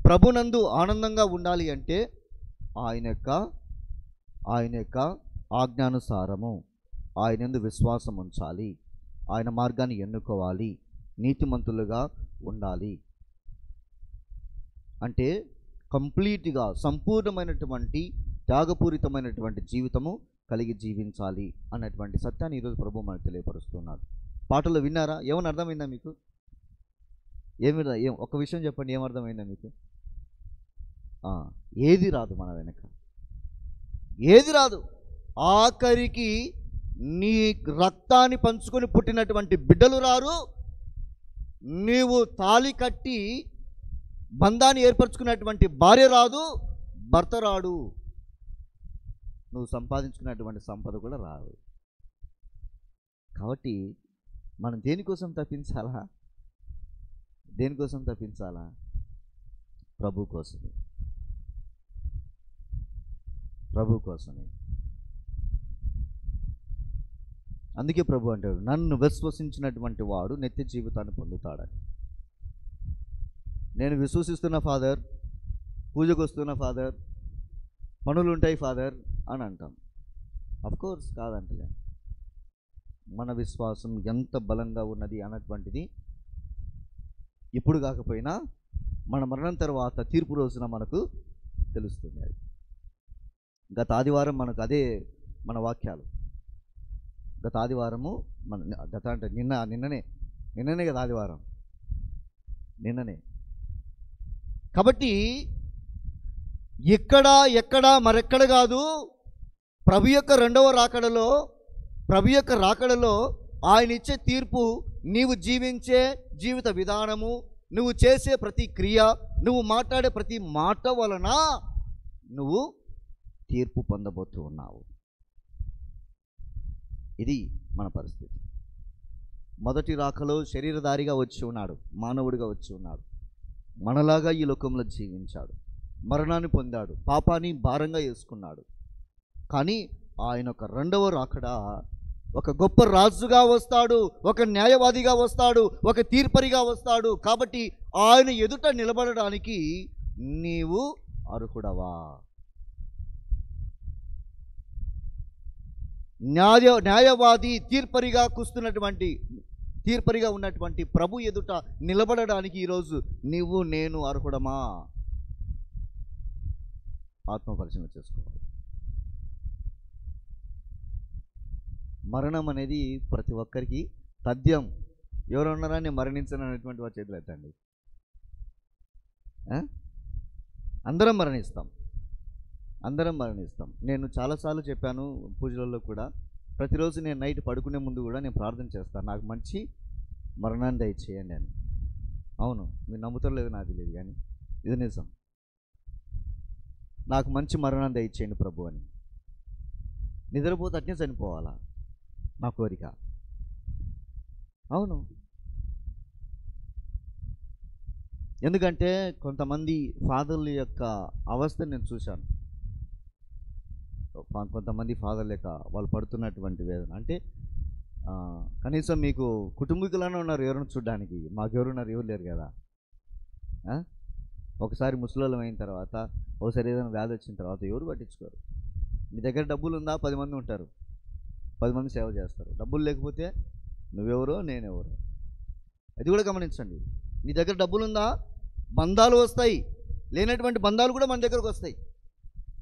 ప్రభునందు ఆనందంగా ఉండాలి అంటే ఆయన యొక్క ఆజ్ఞానుసారము ఆయనందు విశ్వాసం ఉంచాలి, ఆయన మార్గాన్ని ఎన్నుకోవాలి, నీతిమంతులుగా ఉండాలి. అంటే కంప్లీట్గా సంపూర్ణమైనటువంటి త్యాగపూరితమైనటువంటి జీవితము కలిగి జీవించాలి అన్నటువంటి సత్యాన్ని ఈరోజు ప్రభు మనకు తెలియపరుస్తున్నాడు. పాటలు విన్నారా? ఏమని అర్థమైందా మీకు? ఒక విషయం చెప్పండి, ఏమర్థమైందా మీకు? ఏది రాదు మన వెనక, ఏది రాదు. ఆఖరికి నీ రక్తాన్ని పంచుకొని పుట్టినటువంటి బిడ్డలు రారు, నీవు తాళి కట్టి బంధాన్ని ఏర్పరచుకున్నటువంటి భార్య రాదు, భర్త రాడు, నువ్వు సంపాదించుకున్నటువంటి సంపద కూడా రాదు. కాబట్టి మనం దేనికోసం తప్పించాలా? ప్రభు కోసమే. అందుకే ప్రభు అంటాడు, నన్ను విశ్వసించినటువంటి వాడు నిత్య జీవితాన్ని పొందుతాడని. నేను విశ్వసిస్తున్న ఫాదర్, పూజకు వస్తున్న ఫాదర్, పనులు ఉంటాయి ఫాదర్ అని అంటాం. అఫ్కోర్స్ కాదంటలే. మన విశ్వాసం ఎంత బలంగా ఉన్నది అన్నటువంటిది ఇప్పుడు కాకపోయినా మన మరణం తర్వాత తీర్పు రోజున మనకు తెలుస్తుంది. అది గత ఆదివారం మనకు అదే మన వాక్యాలు. గత ఆదివారము అంటే నిన్ననే కదా ఆదివారం, నిన్ననే. కాబట్టి ఎక్కడ మరెక్కడ కాదు, ప్రభు యొక్క రెండవ రాకడలో, ప్రభు యొక్క రాకడలో ఆయన ఇచ్చే తీర్పు, నీవు జీవించే జీవిత విధానము, నువ్వు చేసే ప్రతి క్రియ, నువ్వు మాట్లాడే ప్రతి మాట వలన నువ్వు తీర్పు పొందబోతూ ఉన్నావు. ఇది మన పరిస్థితి. మొదటి రాకలో శరీరధారిగా వచ్చి ఉన్నాడు, మానవుడిగా వచ్చి ఉన్నాడు, మనలాగా ఈ లోకంలో జీవించాడు, మరణాన్ని పొందాడు, పాపాన్ని భారంగా వేసుకున్నాడు. కానీ ఆయన ఒక రెండవ రాకడ ఒక గొప్ప రాజుగా వస్తాడు, ఒక న్యాయవాదిగా వస్తాడు, ఒక తీర్పరిగా వస్తాడు. కాబట్టి ఆయన ఎదుట నిలబడడానికి నీవు అర్హుడవా? న్యాయవాది తీర్పరిగా ఉన్నటువంటి ప్రభు ఎదుట నిలబడడానికి ఈరోజు నీవు నేను అర్హుడమా? ఆత్మపరిశీలన చేసుకోవాలి. మరణం అనేది ప్రతి ఒక్కరికి తథ్యం. ఎవరున్నారా నేను మరణించను అనేటువంటి వారి చేతులు ఎత్తండి. అందరం మరణిస్తాం. నేను చాలాసార్లు చెప్పాను పూజలలో కూడా, ప్రతిరోజు నేను నైట్ పడుకునే ముందు కూడా నేను ప్రార్థన చేస్తాను, నాకు మంచి మరణాన్ని దయచేయండి అని. అవును, మీరు నమ్ముతారో లేదో నాకు తెలియదు, కానీ ఇది నిజం. నాకు మంచి మరణాన్ని దయచేయండి ప్రభు అని. నిద్రపోతే అట్నే చనిపోవాలా నా కోరిక. అవును, ఎందుకంటే కొంతమంది ఫాదర్ల యొక్క అవస్థ నేను చూశాను. కొంతమంది ఫాదర్ లేక వాళ్ళు పడుతున్నటువంటి వేదన అంటే కనీసం మీకు కుటుంబీకులనే ఉన్నారు ఎవరిని చూడడానికి, మాకెవరున్నారు? ఎవరు లేరు కదా. ఒకసారి ముసలోళ్ళం అయిన తర్వాత, ఒకసారి ఏదైనా వ్యాధి వచ్చిన తర్వాత ఎవరు పట్టించుకోరు. నీ దగ్గర డబ్బులు ఉందా? 10 మంది ఉంటారు, 10 మంది సేవ చేస్తారు. డబ్బులు లేకపోతే నువ్వెవరో నేనెవరో. అది కూడా గమనించండి. నీ దగ్గర డబ్బులు ఉందా? బంధాలు వస్తాయి, లేనటువంటి బంధాలు కూడా మన దగ్గరకు వస్తాయి.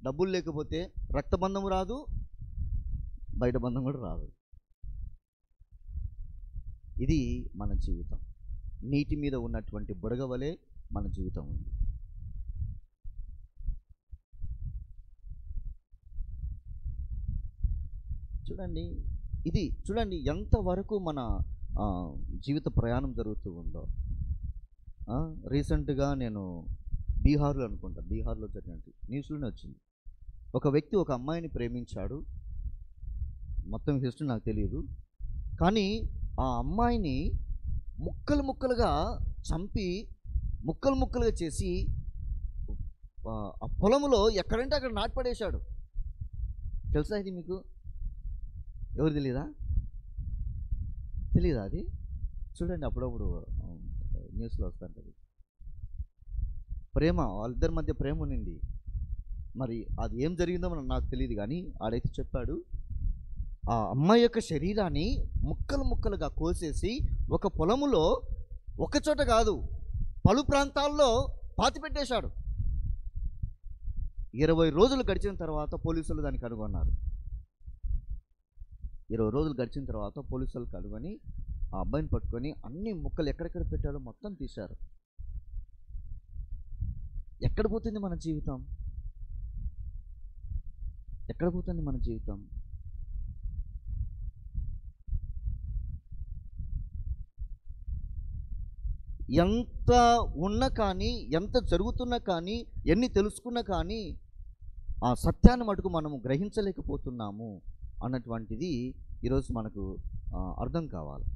డబ్బులు లేకపోతే రక్త బంధం రాదు, బయట బంధం కూడా రాదు. ఇది మన జీవితం. నీటి మీద ఉన్నటువంటి బుడగ వలె మన జీవితం ఉంది. చూడండి ఎంతవరకు మన జీవిత ప్రయాణం జరుగుతూ ఉందో. రీసెంట్గా నేను బీహార్లో జరిగినట్టు న్యూస్లోనే వచ్చింది. ఒక వ్యక్తి ఒక అమ్మాయిని ప్రేమించాడు. మొత్తం హిస్టరీ నాకు తెలియదు, కానీ ఆ అమ్మాయిని ముక్కలు ముక్కలుగా చంపి ముక్కలుగా చేసి ఆ పొలంలో ఎక్కడంటే అక్కడ నాటిపడేశాడు. తెలుసా ఇది మీకు? ఎవరు తెలీదా అది? చూడండి, అప్పుడప్పుడు న్యూస్లో వస్తుంటుంది. ప్రేమ, వాళ్ళిద్దరి మధ్య ప్రేమ ఉండింది. మరి అది ఏం జరిగిందో నాకు తెలియదు, కానీ ఆడైతే చెప్పాడు ఆ అమ్మాయి యొక్క శరీరాన్ని ముక్కలుగా కోసేసి ఒక పొలములో ఒకచోట కాదు పలు ప్రాంతాల్లో పాతిపెట్టేశాడు. 20 రోజులు గడిచిన తర్వాత పోలీసులు దాన్ని కనుగొన్నారు. 20 రోజులు గడిచిన తర్వాత పోలీసులు కనుగొని ఆ అబ్బాయిని పట్టుకొని అన్ని ముక్కలు ఎక్కడెక్కడ పెట్టాలో మొత్తం తీశారు. ఎక్కడ పోతుంది మన జీవితం? ఎంత ఉన్నా కానీ, ఎంత జరుగుతున్నా కానీ, ఎన్ని తెలుసుకున్నా కానీ ఆ సత్యాన్ని మటుకు మనము గ్రహించలేకపోతున్నాము అన్నటువంటిది ఈరోజు మనకు అర్థం కావాలి.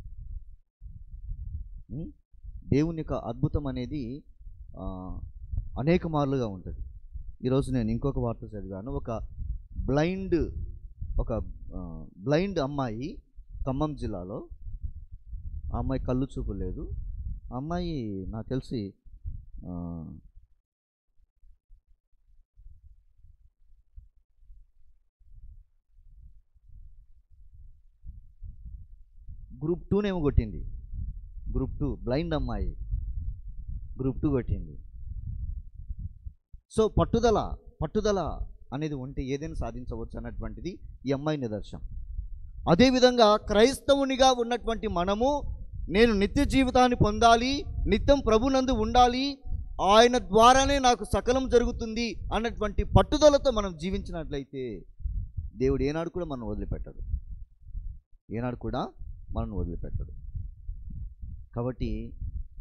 దేవుని యొక్క అద్భుతం అనేది అనేక మార్లుగా ఉంటుంది. ఈరోజు నేను ఇంకొక వార్త చదివాను. ఒక బ్లైండ్ అమ్మాయి ఖమ్మం జిల్లాలో. ఆ అమ్మాయి కళ్ళు చూపు లేదు. ఆ అమ్మాయి నాకు తెలిసి గ్రూప్ 2 కొట్టింది. గ్రూప్ 2 బ్లైండ్ అమ్మాయి గ్రూప్ 2 కొట్టింది. సో పట్టుదల అనేది ఉంటే ఏదైనా సాధించవచ్చు అన్నటువంటిది ఈ అమ్మాయి నిదర్శనం. అదేవిధంగా క్రైస్తవునిగా ఉన్నటువంటి మనము, నేను నిత్య జీవితాన్ని పొందాలి, నిత్యం ప్రభునందు ఉండాలి, ఆయన ద్వారానే నాకు సకలం జరుగుతుంది అన్నటువంటి పట్టుదలతో మనం జీవించినట్లయితే దేవుడు ఏనాడు కూడా మనం వదిలిపెట్టడు. కాబట్టి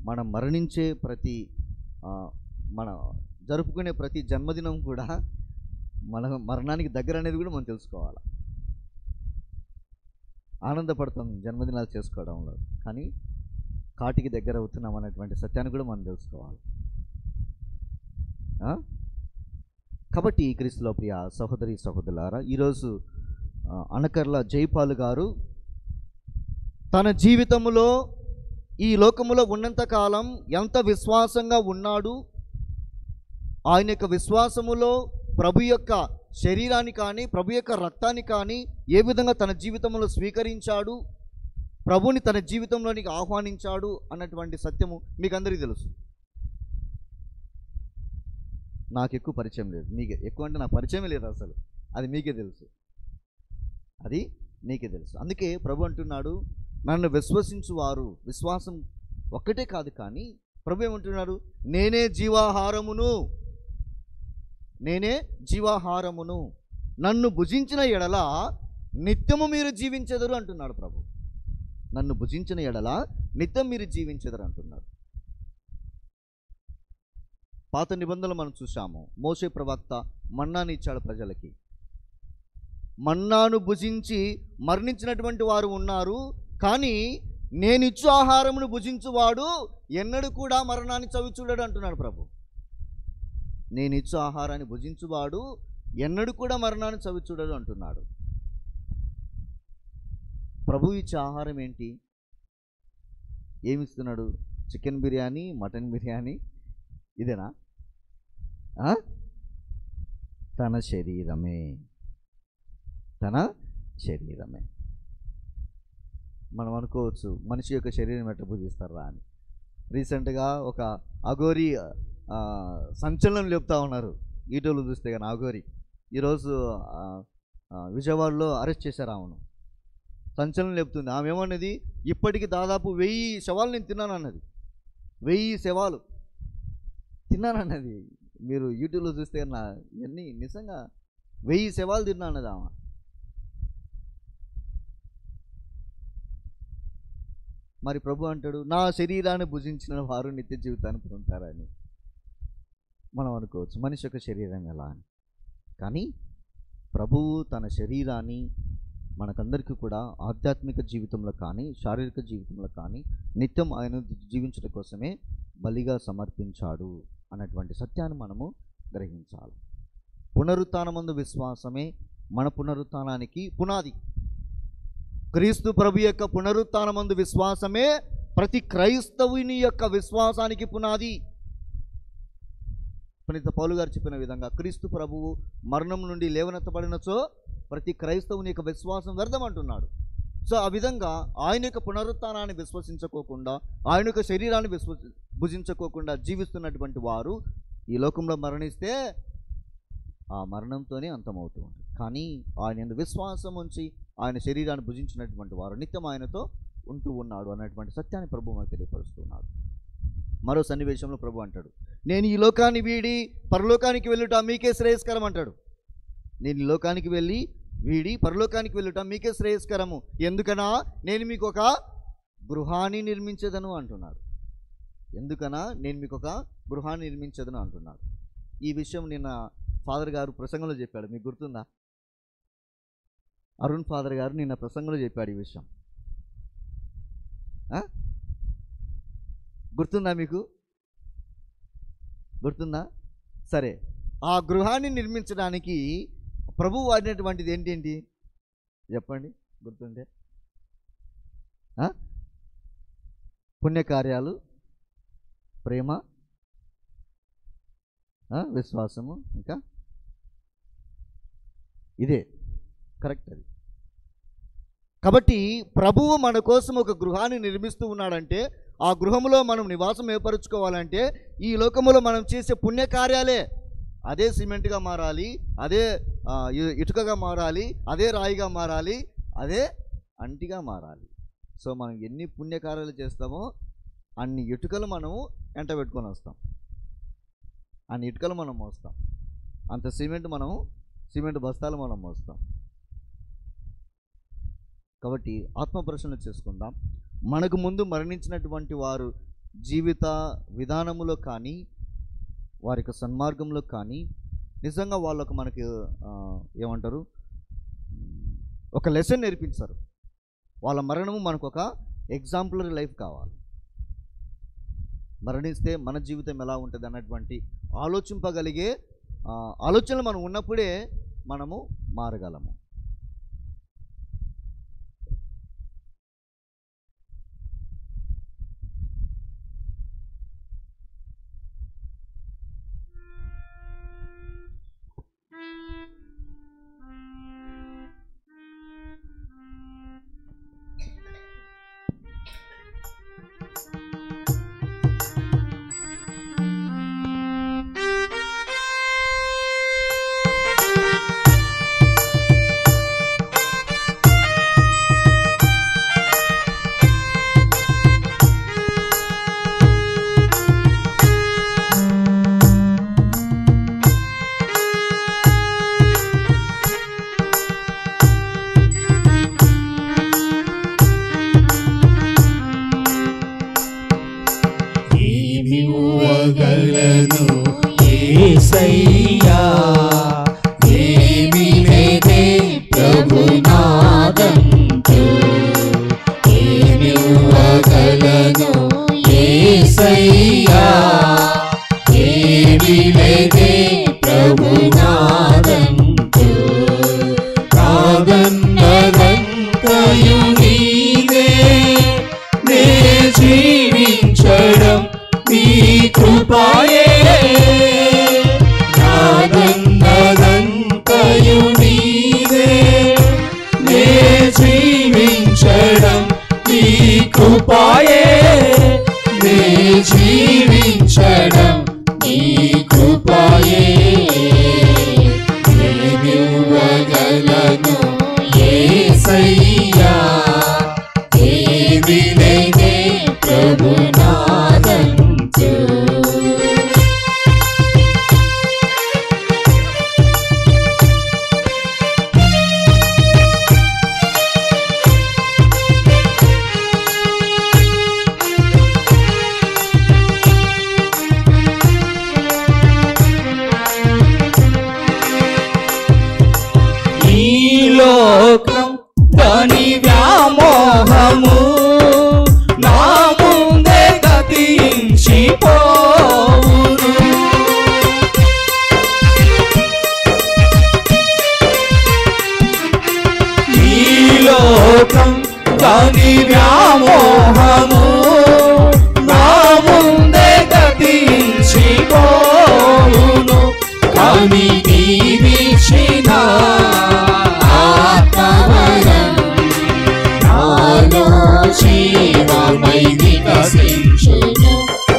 మనం మరణించే మన జరుపుకునే ప్రతి జన్మదినం కూడా మన మరణానికి దగ్గర అనేది కూడా మనం తెలుసుకోవాలి. ఆనందపడతాం జన్మదినాలు చేసుకోవడంలో, కానీ కాటికి దగ్గర అవుతున్నాం అనేటువంటి సత్యాన్ని కూడా మనం తెలుసుకోవాలి. కాబట్టి క్రీస్తులో ప్రియ సహోదరి సహోదరులారా, ఈరోజు అనకర్ల జైపాల్ గారు తన జీవితంలో ఈ లోకములో ఉన్నంతకాలం ఎంత విశ్వాసంగా ఉన్నాడు, ఆయన యొక్క విశ్వాసములో ప్రభు యొక్క శరీరాన్ని కానీ ప్రభు యొక్క రక్తాన్ని కానీ ఏ విధంగా తన జీవితంలో స్వీకరించాడు, ప్రభుని తన జీవితంలోనికి ఆహ్వానించాడు అన్నటువంటి సత్యము మీకు అందరికీ తెలుసు. నాకు ఎక్కువ పరిచయం లేదు, మీకే ఎక్కువ అంటే నాకు పరిచయమే లేదు అసలు, అది మీకే తెలుసు, అది మీకే తెలుసు. అందుకే ప్రభు అంటున్నాడు, నన్ను విశ్వసించువారు, విశ్వాసం ఒక్కటే కాదు కానీ ప్రభు ఏమంటున్నాడు, నేనే జీవాహారమును, నేనే జీవాహారమును, నన్ను భుజించిన ఎడల నిత్యము మీరు జీవించెదరు అంటున్నాడు ప్రభు. నన్ను భుజించిన ఎడల నిత్యం మీరు జీవించెదరు అంటున్నాడు. పాత నిబంధనలు మనం చూసాము, మోషే ప్రవక్త మన్నాను ఇచ్చాడు ప్రజలకి. మన్నాను భుజించి మరణించినటువంటి వారు ఉన్నారు, కానీ నేనిచ్చు ఆహారమును భుజించువాడు ఎన్నడూ కూడా మరణాన్ని చవిచూడడు అంటున్నాడు ప్రభు. నేనిచ్చు ఆహారాన్ని భుజించువాడు ఎన్నడూ కూడా మరణాన్ని చవిచూడడు అంటున్నాడు. ప్రభు ఇచ్చే ఆహారం ఏంటి? ఏమిస్తున్నాడు? చికెన్ బిర్యానీ, మటన్ బిర్యానీ, ఇదేనా? తన శరీరమే, తన శరీరమే. మనం అనుకోవచ్చు మనిషి యొక్క శరీరం ఎట్లా భుజిస్తారా అని. రీసెంట్గా ఒక అఘోరి సంచలనం లేపుతా ఉన్నారు ఈటోలు చూస్తే కానీ. అఘోరి ఈరోజు విజయవాడలో అరెస్ట్ చేశారు ఆమెను. సంచలనం లేపుతుంది. ఆమె ఏమన్నది, ఇప్పటికి దాదాపు 1000 శవాలు నేను తిన్నాను అన్నది. 1000 శవాలు తిన్నానన్నది. మీరు యూట్యూబ్లో చూస్తే కన్నా ఇవన్నీ నిజంగా 1000 శవాలు తిన్నా అన్నది ఆమె. మరి ప్రభు అంటాడు, నా శరీరాన్ని భుజించిన వారు నిత్య జీవితాన్ని పొందుతారని. మనం అనుకోవచ్చు మనిషి యొక్క శరీరం ఎలా అని, కానీ ప్రభువు తన శరీరాన్ని మనకందరికీ కూడా ఆధ్యాత్మిక జీవితంలో కానీ శారీరక జీవితంలో కానీ నిత్యం ఆయన జీవించడం కోసమే బలిగా సమర్పించాడు అన్నటువంటి సత్యాన్ని మనము గ్రహించాలి. పునరుత్థానమందు విశ్వాసమే మన పునరుత్థానానికి పునాది. క్రీస్తు ప్రభు యొక్క పునరుత్థానమందు విశ్వాసమే ప్రతి క్రైస్తవుని యొక్క విశ్వాసానికి పునాది. పునీత పౌలు గారు చెప్పిన విధంగా క్రీస్తు ప్రభువు మరణం నుండి లేవనెత్తబడినచో ప్రతి క్రైస్తవుని యొక్క విశ్వాసం వ్యర్థం అంటున్నాడు. సో ఆ విధంగా ఆయన యొక్క పునరుత్థానాన్ని విశ్వసించుకోకుండా, ఆయన యొక్క శరీరాన్ని భుజించుకోకుండా జీవిస్తున్నటువంటి వారు ఈ లోకంలో మరణిస్తే ఆ మరణంతోనే అంతమవుతూ ఉంటుంది. కానీ ఆయన యందు విశ్వాసం ఉంచి ఆయన శరీరాన్ని భుజించినటువంటి వారు నిత్యం ఆయనతో ఉంటూ ఉన్నాడు అన్నటువంటి సత్యాన్ని ప్రభు మనకు తెలియపరుస్తున్నాడు. మరో సన్నివేశంలో ప్రభు అంటాడు, నేను ఈ లోకాన్ని వీడి పరలోకానికి వెళ్ళుట మీకే శ్రేయస్కరం అంటాడు. నేను ఈ లోకానికి వెళ్ళి వీడి పరలోకానికి వెళ్ళుట మీకే శ్రేయస్కరము, ఎందుకనా నేను మీకు ఒక గృహాన్ని నిర్మించదను అంటున్నాడు. ఎందుకనా నేను మీకు ఒక గృహాన్ని నిర్మించదను అంటున్నాడు. ఈ విషయం నిన్న ఫాదర్ గారు ప్రసంగంలో చెప్పాడు, మీకు గుర్తుందా? అరుణ్ ఫాదర్ గారు నిన్న ప్రసంగంలో చెప్పాడు ఈ విషయం. గుర్తుందా? మీకు గుర్తుందా? సరే, ఆ గృహాన్ని నిర్మించడానికి ప్రభువు వాడినటువంటిది ఏంటేంటి చెప్పండి, గుర్తుంటే? పుణ్యకార్యాలు, ప్రేమ, విశ్వాసము, ఇంకా ఇదే కరెక్ట్. అది కాబట్టి ప్రభువు మన కోసం ఒక గృహాన్ని నిర్మిస్తూ ఉన్నాడంటే, ఆ గృహంలో మనం నివాసం ఏర్పరచుకోవాలంటే ఈ లోకములో మనం చేసే పుణ్యకార్యాలే, అదే సిమెంట్గా మారాలి, అదే ఇటుకగా మారాలి, అదే రాయిగా మారాలి, అదే అంటిగా మారాలి. సో మనం ఎన్ని పుణ్యకార్యాలు చేస్తామో అన్ని ఇటుకలు మనము ఎంట పెట్టుకొని వస్తాం, అన్ని ఇటుకలు మనం మోస్తాం, అంత సిమెంట్ బస్తాలు మనం మోస్తాం. కాబట్టి ఆత్మపరిశీలన చేసుకుందాం. మనకు ముందు మరణించినటువంటి వారు జీవిత విధానములో కానీ వారి యొక్క సన్మార్గంలో కానీ నిజంగా వాళ్ళకు మనకి ఏమంటారు, ఒక లెసన్ నేర్పించారు. వాళ్ళ మరణము మనకు ఒక ఎగ్జాంపులరీ లైఫ్ కావాలి. మరణిస్తే మన జీవితం ఎలా ఉంటుంది అన్నటువంటి ఆలోచింపగలిగే ఆలోచనలు మనం ఉన్నప్పుడే మనము మారగలము. ఇవ్వగలను యేసయ్యా, ఏమీ లేదే ప్రభునాదంటూ. ఏమి ఇవ్వగలను యేసయ్యా, ఏమీ లేదే ప్రభునాదంటూ. కాదన్నదంతయు నీవే, నే జీవించడం నీ కృపయే. నాదన్నదంతయు నీవే, నే జీవించడం నీ కృపయే. నే జీవించడం నీ కృపయే. ఏమివ్వగలను యేసయ్యా, ఏమీ లేదే ప్రభునాదంటూ. ఈ లోకం దాని వ్యామోహము నా ముందే గతించిపోవును. ఈ లోకం దాని వ్యామోహము నా ముందే గతించిపోవును. కానీ నీవిచ్చిన ఆత్మవరం నాలో జీవమై వికసించును.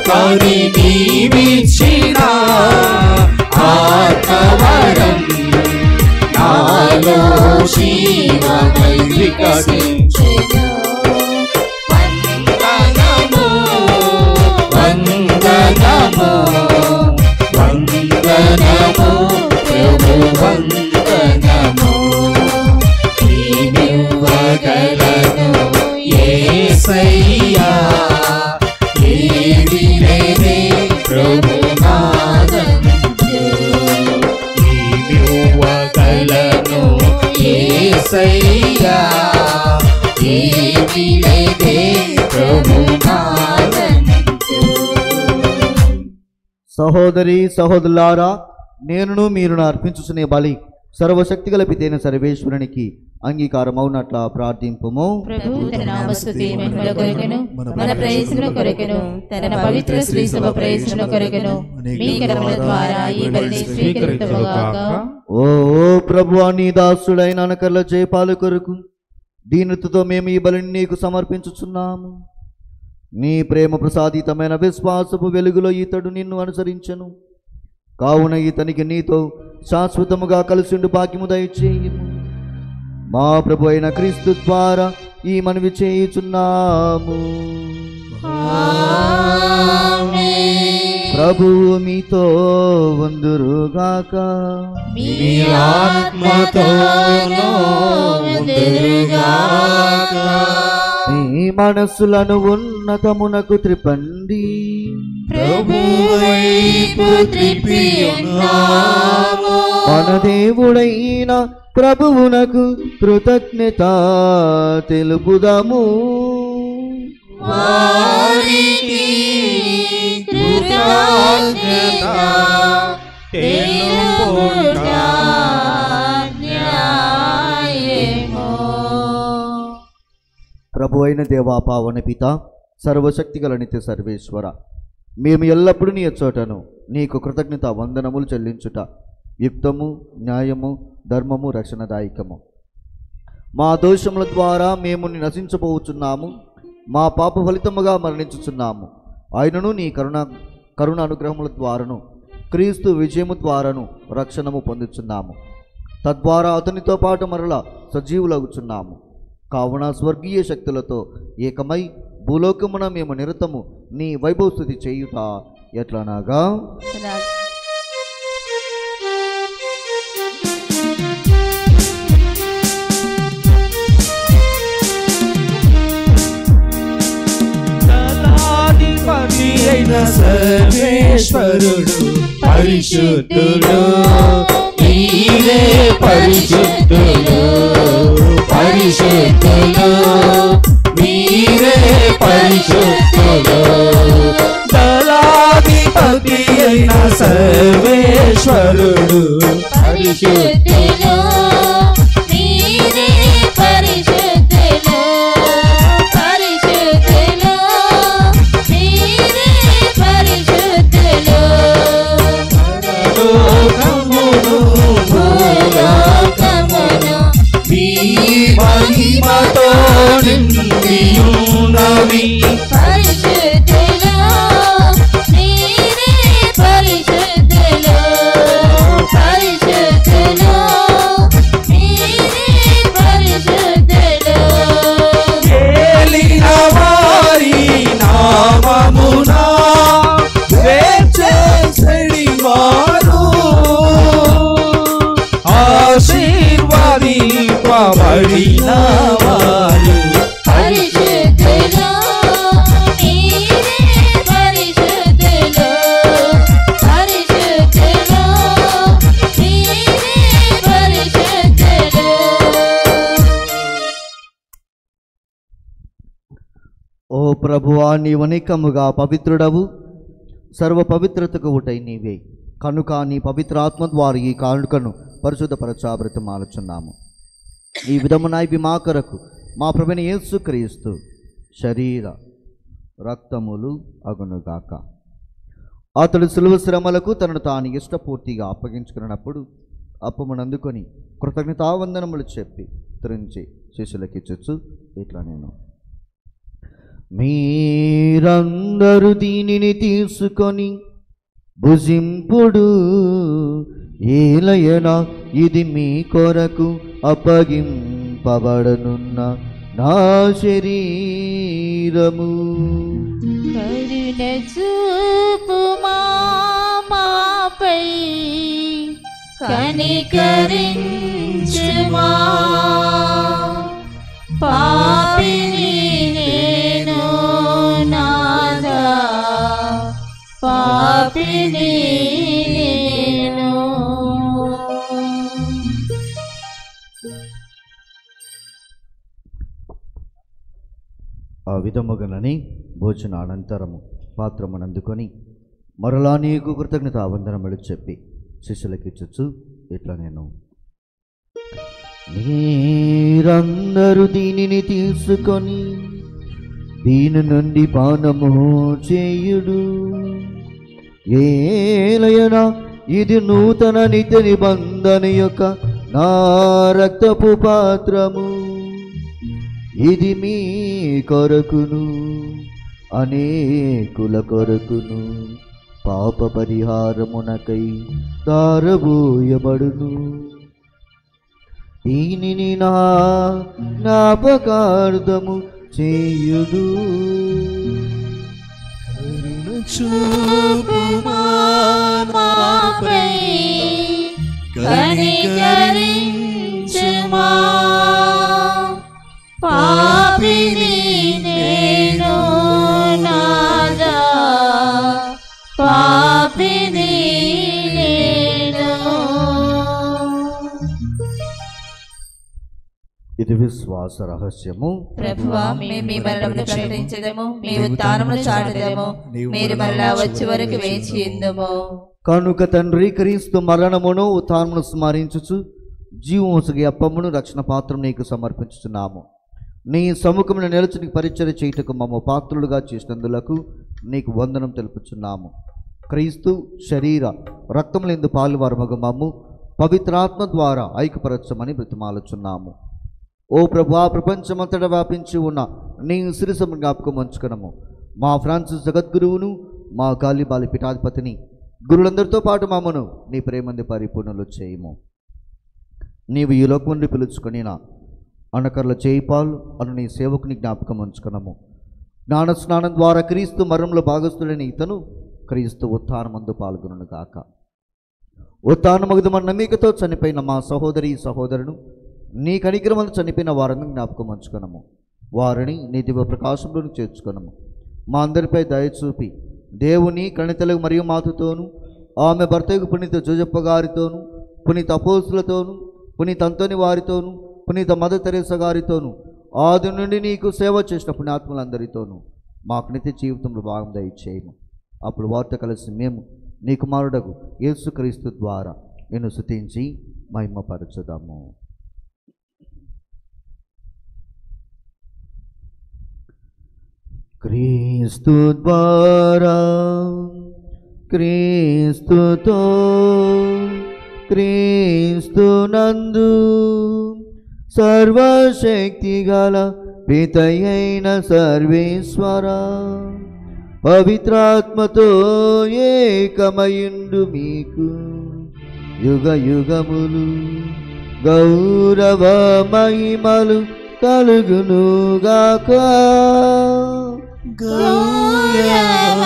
కానీ నీవిచ్చిన ఆత్మవరం నాలో జీవమై వికసించును. వందనము వందనము వందనము ప్రభు వందనము. ఏమివ్వగలను యేసయ్యా, ఏమీ లేదే ప్రభునాదంటూ. ఏమివ్వగలను యేసయ్యా, ఏమీ లేదే ప్రభునాదంటూ. సహోదరి సహోదరులారా, నేనును మీరును అర్పించుకునే బలి సర్వశక్తి గల పితైన సర్వేశ్వరునికి అంగీకారమవునట్లా ప్రార్థింపుము. ప్రభు తన నామస్తుతి మహిమల కొరకును మన ప్రయోజనం కొరకును తన పవిత్ర శ్రీ సభ ప్రయోజనం కొరకును మీ కర్మల ద్వారా ఈ బలిని స్వీకరించుగాక. ఓ ప్రభువా, నీ దాసుడైన అనకర్ల జయపాల కొరకు దీనతతో మేము ఈ బలిని నీకు సమర్పించుచున్నాము. నీ ప్రేమ ప్రసాదితమైన విశ్వాసపు వెలుగులో ఇతడు నిన్ను అనుసరించను. కావున ఇతనికి నీతో శాశ్వతముగా కలిసిండు భాగ్యము దయచేయము. మా ప్రభు అయిన క్రీస్తు ద్వారా ఈ మనవి చేయుచున్నాము. ప్రభువు మీతో వందురుగాక. మీ ఆత్మతోనూ వందురుగాక. మీ మనస్సులను ఉన్నతమునకు త్రిపండి. ప్రభు వైపు త్రిప్పి ఉన్నాము. మన దేవుడైన ప్రభువునకు కృతజ్ఞత తెలుపుదాము. వారికి కృతజ్ఞత తెలుపుట న్యాయము. ప్రభు అయిన దేవా, పావన పిత, సర్వశక్తిగల నిత్య సర్వేశ్వర, మేము ఎల్లప్పుడూ నీ చోటను నీకు కృతజ్ఞత వందనములు చెల్లించుట యుక్తము, న్యాయము, ధర్మము, రక్షణదాయకము. మా దోషముల ద్వారా మేము నశించబోచున్నాము, మా పాప ఫలితముగా మరణించుచున్నాము. ఆయనను నీ కరుణ అనుగ్రహముల ద్వారాను క్రీస్తు విజయము ద్వారాను రక్షణము పొందుచున్నాము. తద్వారా అతనితో పాటు మరలా సజీవులగుచున్నాము. కావున స్వర్గీయ శక్తులతో ఏకమై భూలోకమున మేము నిరతము నీ వైభవస్తుతి చేయుట ఎట్లనగా, దళాధిపతి అయిన సర్వేశ్వరుడు పరిశుద్ధుడు, నీవే పరిశుద్ధులు, పరిశుద్ధులు, మీరే పరిశుద్ధులు. దళాధిపతి అయిన సర్వేశ్వరుడు పరిశుద్ధులు, మీరే పరిశుద్ధులు, పరిశుద్ధులు, మీరే పరిశుద్ధులు. లోకమును భూలోకమును మీ మహిమతో నిండియున్నవి. పరిశుద్ధులు, మీరే పరిశుద్ధులు, పరిశుద్ధులు, మీరే పరిశుద్ధులు. ఏలిన వారి నామమున వేచేసడి వారు ఆశీర్వదింపబడిన వారు. పరిశుద్ధులు, మీరే పరిశుద్ధులు, పరిశుద్ధులు, మీరే పరిశుద్ధులు. ఓ ప్రభువా, నీవనికముగా పవిత్రుడవు, సర్వ పవిత్రతకు ఊటై నీవే. కనుక నీ పవిత్ర ఆత్మ ద్వారా ఈ కానుకను పరిశుద్ధపరచాబ్రతమాలుచున్నాము. ఈ విధమున ఇవి మా కొరకు మా ప్రభువైన యేసుక్రీస్తు శరీర రక్తములు అగునుగాక. అతడు సులువ శ్రమలకు తనను తాను ఇష్టపూర్తిగా అప్పగించుకున్నప్పుడు అప్పమునందుకొని కృతజ్ఞతావందనములు చెప్పి త్రించి శిష్యులకిచ్చు ఇట్లా, నేను మీరందరూ దీనిని తీసుకొని భుజింపుడు, ఏలయనా ఇది మీ కొరకు అప్పగింపబడనున్న నా శరీరము. కరుణ చూపుమా మాపై, కనికరించుమా. పాపిని నేను నాదా, పాపిని నేను. ఆ విధముగనని భోజనానంతరము పాత్రమునందుకొని మరలా నీకు కృతజ్ఞత వందనములు చెప్పి శిష్యులకిచ్చు ఇట్లా, నేను మీరందరూ దీనిని తీసుకొని దీని నుండి పానము చేయుడు, ఏలయనా ఇది నూతన నిత్య నిబంధన యొక్క నా రక్తపు పాత్రము. ఇది మీ కొరకును అనేకుల కొరకును పాప పరిహారమునకై దారబోయబడును. దీనిని నా జ్ఞాపకార్థము చేయుడు. చూపుమా మాపై, కనికరించుమా. పాపిని నేను నాదా, పాపిని నేను. ఇది విశ్వాస రహస్యము. ప్రభువా, మేము మీ మరణమును ప్రకటించదము, మీ ఉత్థానమును చాటుదము, మీరు మరలా వచ్చే వరకు వేచి ఉందుము. కనుక తండ్రి, క్రీస్తు మరణమును ఉత్థానమును స్మరించుచు జీవముసగి అప్పమును రక్షణ పాత్రం నీకు సమర్పించుచున్నాము. నీ సముఖమును నిలిచి నీకు పరిచర్య చేయుటకు మమ్మ పాత్రులుగా చేసినందులకు నీకు వందనం తెలుపుచున్నాము. క్రీస్తు శరీర రక్తములందు పాలువారమగు మమ్ము పవిత్రాత్మ ద్వారా ఐక్యపరచమని బ్రతిమాలుచున్నాము. ఓ ప్రభువా, ప్రపంచమంతటా వ్యాపించి ఉన్న నీ శిరసము జ్ఞాపకం ఉంచుకునము. మా ఫ్రాన్సిస్ జగద్గురువును, మా గాలిబాలి పీఠాధిపతిని, గురులందరితో పాటు మమ్మను నీ ప్రేమంది పరిపూర్ణలు చేయము. నీవు ఈ లోకం నుండి పిలుచుకొని అనకర్ల జైపాల్ అను నీ సేవకుని జ్ఞాపకం ఉంచుకునము. జ్ఞాన స్నానం ద్వారా క్రీస్తు మరణంలో భాగస్థుడైన ఇతను క్రీస్తు ఉత్థానమందు పాల్గొనును గాక. ఉత్థానమగుదు మన నమ్మికతో చనిపోయిన మా సహోదరి సహోదరును, నీ కనికరమందు చనిపోయిన వారిని జ్ఞాపకం ఉంచుకునము. వారిని నీ దివ్య ప్రకాశంలోకి చేర్చుకునము. మా అందరిపై దయ చూపి దేవుని కణితలకు మరియు మాతతోను, ఆమె భర్తకు పునీత జోజప్ప గారితోను, పునీత అపోస్తులతోను, పునీత అంతోని వారితోను, పునీత మదర్ తెరేసా గారితోను, ఆది నుండి నీకు సేవ చేసిన పుణ్యాత్ములందరితోనూ మాకు నిత్య జీవితంలో భాగం దయచేయము. అప్పుడు వారితో కలిసి మేము నీ కుమారుడగు యేసుక్రీస్తు ద్వారా నిన్ను స్తుతించి మహిమపరచుదాము. క్రీస్తు ద్వారా, క్రీస్తుతో, క్రీస్తునందు సర్వశక్తి గల పితయైన సర్వేశ్వర పవిత్రాత్మతో ఏకమయుండు మీకు యుగ యుగములు గౌరవ మహిమలు కలుగునుగాక. గౌరవ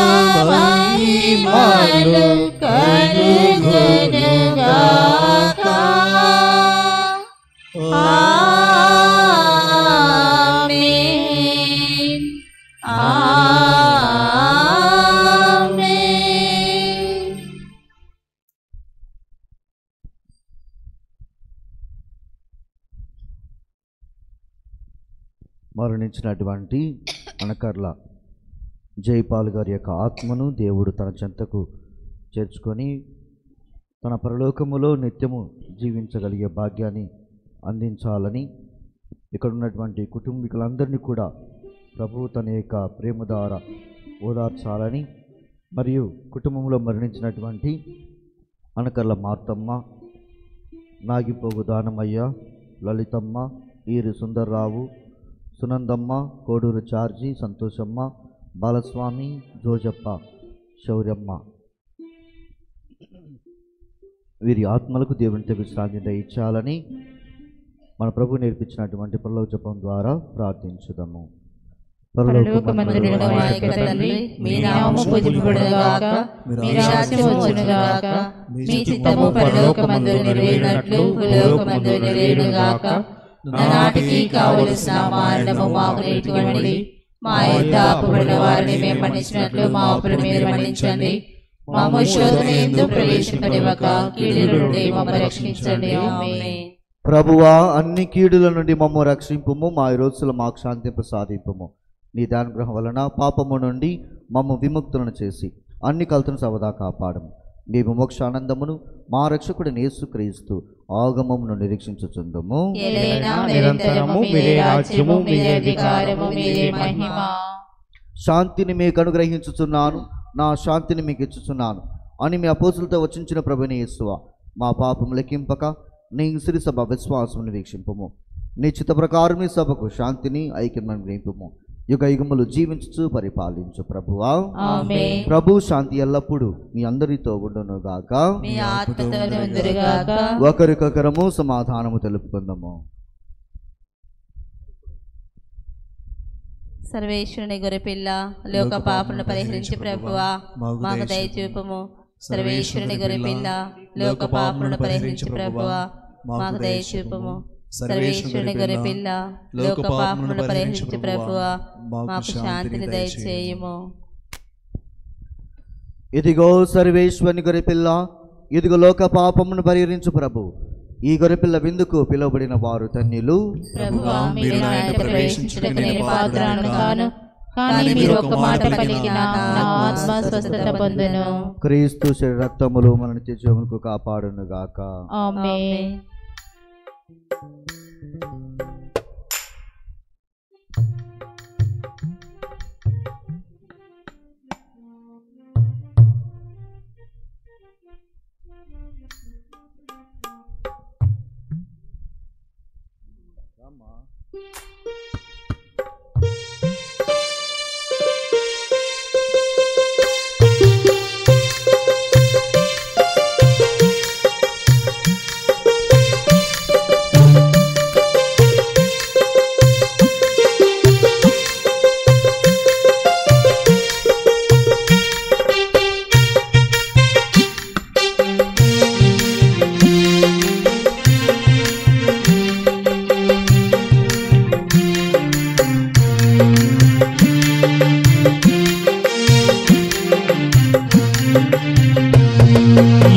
మహిమలు కలుగునుగాక. ఆమేన్. ఆమేన్. మరణించినటువంటి అనకర్ల జైపాల్ గారి యొక్క ఆత్మను దేవుడు తన చెంతకు చేర్చుకొని తన పరలోకములో నిత్యము జీవించగలిగే భాగ్యాన్ని అందించాలని, ఇక్కడ ఉన్నటువంటి కుటుంబీకులందరినీ కూడా ప్రభువు తన యొక్క ప్రేమ ద్వారా ఓదార్చాలని, మరియు కుటుంబంలో మరణించినటువంటి అనకర్ల మార్తమ్మ, నాగిపోగు దానమయ్య, లలితమ్మ, ఈరి సుందర్రావు, సునందమ్మ, కోడూరు చార్జీ, సంతోషమ్మ, బాలస్వామి, జోజప్ప, శౌర్యమ్మ, వీరి ఆత్మలకు దేవునితో విశ్రాంతి దయచేయాలని మన ప్రభు నేర్పించినటువంటి పరలోక జపం ద్వారా ప్రార్థించుదాము. పరలోకమందున్న మా యొక్క తండ్రి, మీ నామము పూజింపబడుగాక, మీ రాజ్యము వచ్చునుగాక, మీ చిత్తము పరలోకమందు నెరవేరినట్లు భూలోకమందు నెరవేరునుగాక. నానాటికి కావలసిన మా అన్నము మాకు నేర్చుకోండి, మా యొక్క అప్పుబడిన వారిని మేము మన్నించినట్లు మా అప్పులు మీరు మన్నించండి. మాము శోధన యందు ప్రవేశింపనివ్వక కీడుల నుండి మమ్మల్ని రక్షించండి. ఆమేన్. ప్రభువా, అన్ని కీడుల నుండి మమ్ము రక్షింపుము, మా ఈ రోజుల మాకు శాంతి ప్రసాదింపుము. నీ దానుగ్రహం వలన పాపము నుండి మమ్ము విముక్తులను చేసి అన్ని కలతను సవదా కాపాడము. మేము మోక్ష ఆనందమును మా రక్షకుడిని యేసుక్రీస్తు ఆగమమును నిరీక్షించుచుందుము. నిరంతరము మీరే రాజ్యము, మీరే అధికారము, మీరే మహిమ. శాంతిని మీకు అనుగ్రహించుచున్నాను, నా శాంతిని మీకు ఇచ్చుచున్నాను అని మీ అపోస్తులతో వచించిన ప్రభుని యేసువా, మా పాపము లెక్కింపక నీ సిరి సభ విశ్వాసమును వీక్షింపము. నీ చిత్త ప్రకారం ఈ సభకు శాంతిని ఐక్యమని నింపుము. యుగ యుగములు జీవించు పరిపాలించు ప్రభువా. ఆమేన్. ప్రభు శాంతి ఎల్లప్పుడూ మీ అందరితో ఉండునుగాక. మీ ఆత్మతోను ఉండునుగాక. ఒకరికొకరము సమాధానము తెలుపుకుందాము. సర్వేశ్వరుని గొర్రెపిల్ల, లోక పాపలను పరిహరించి ప్రభువా మాకు దయచూపము. సర్వేశ్వరుని గొర్రెపిల్ల, లోక పాపలను పరిహరించి ప్రభువా మాకు దయచూపము. సర్వేశ్వరుని గొర్రెపిల్ల, లోక పాపలను పరిహరించి ప్రభువా మాకు శాంతిని దయచేయుము. ఇదిగో సర్వేశ్వరుని గొర్రెపిల్ల, ఇదిగో లోక పాపమును పరిహరించు ప్రభు. ఈ గొర్రెపిల్ల విందుకు పిలువబడిన వారు ధన్యులు. ప్రభువా, మీరు నా ఇంట ప్రవేశించుటకు నేను పాత్రను కాను, కానీ మీరు ఒక మాట పలికినా నా ఆత్మ స్వస్థత పొందును. క్రీస్తు శరీర రక్తములు మన నిత్య జీవమునకు కాపాడును గాక. ఆమేన్.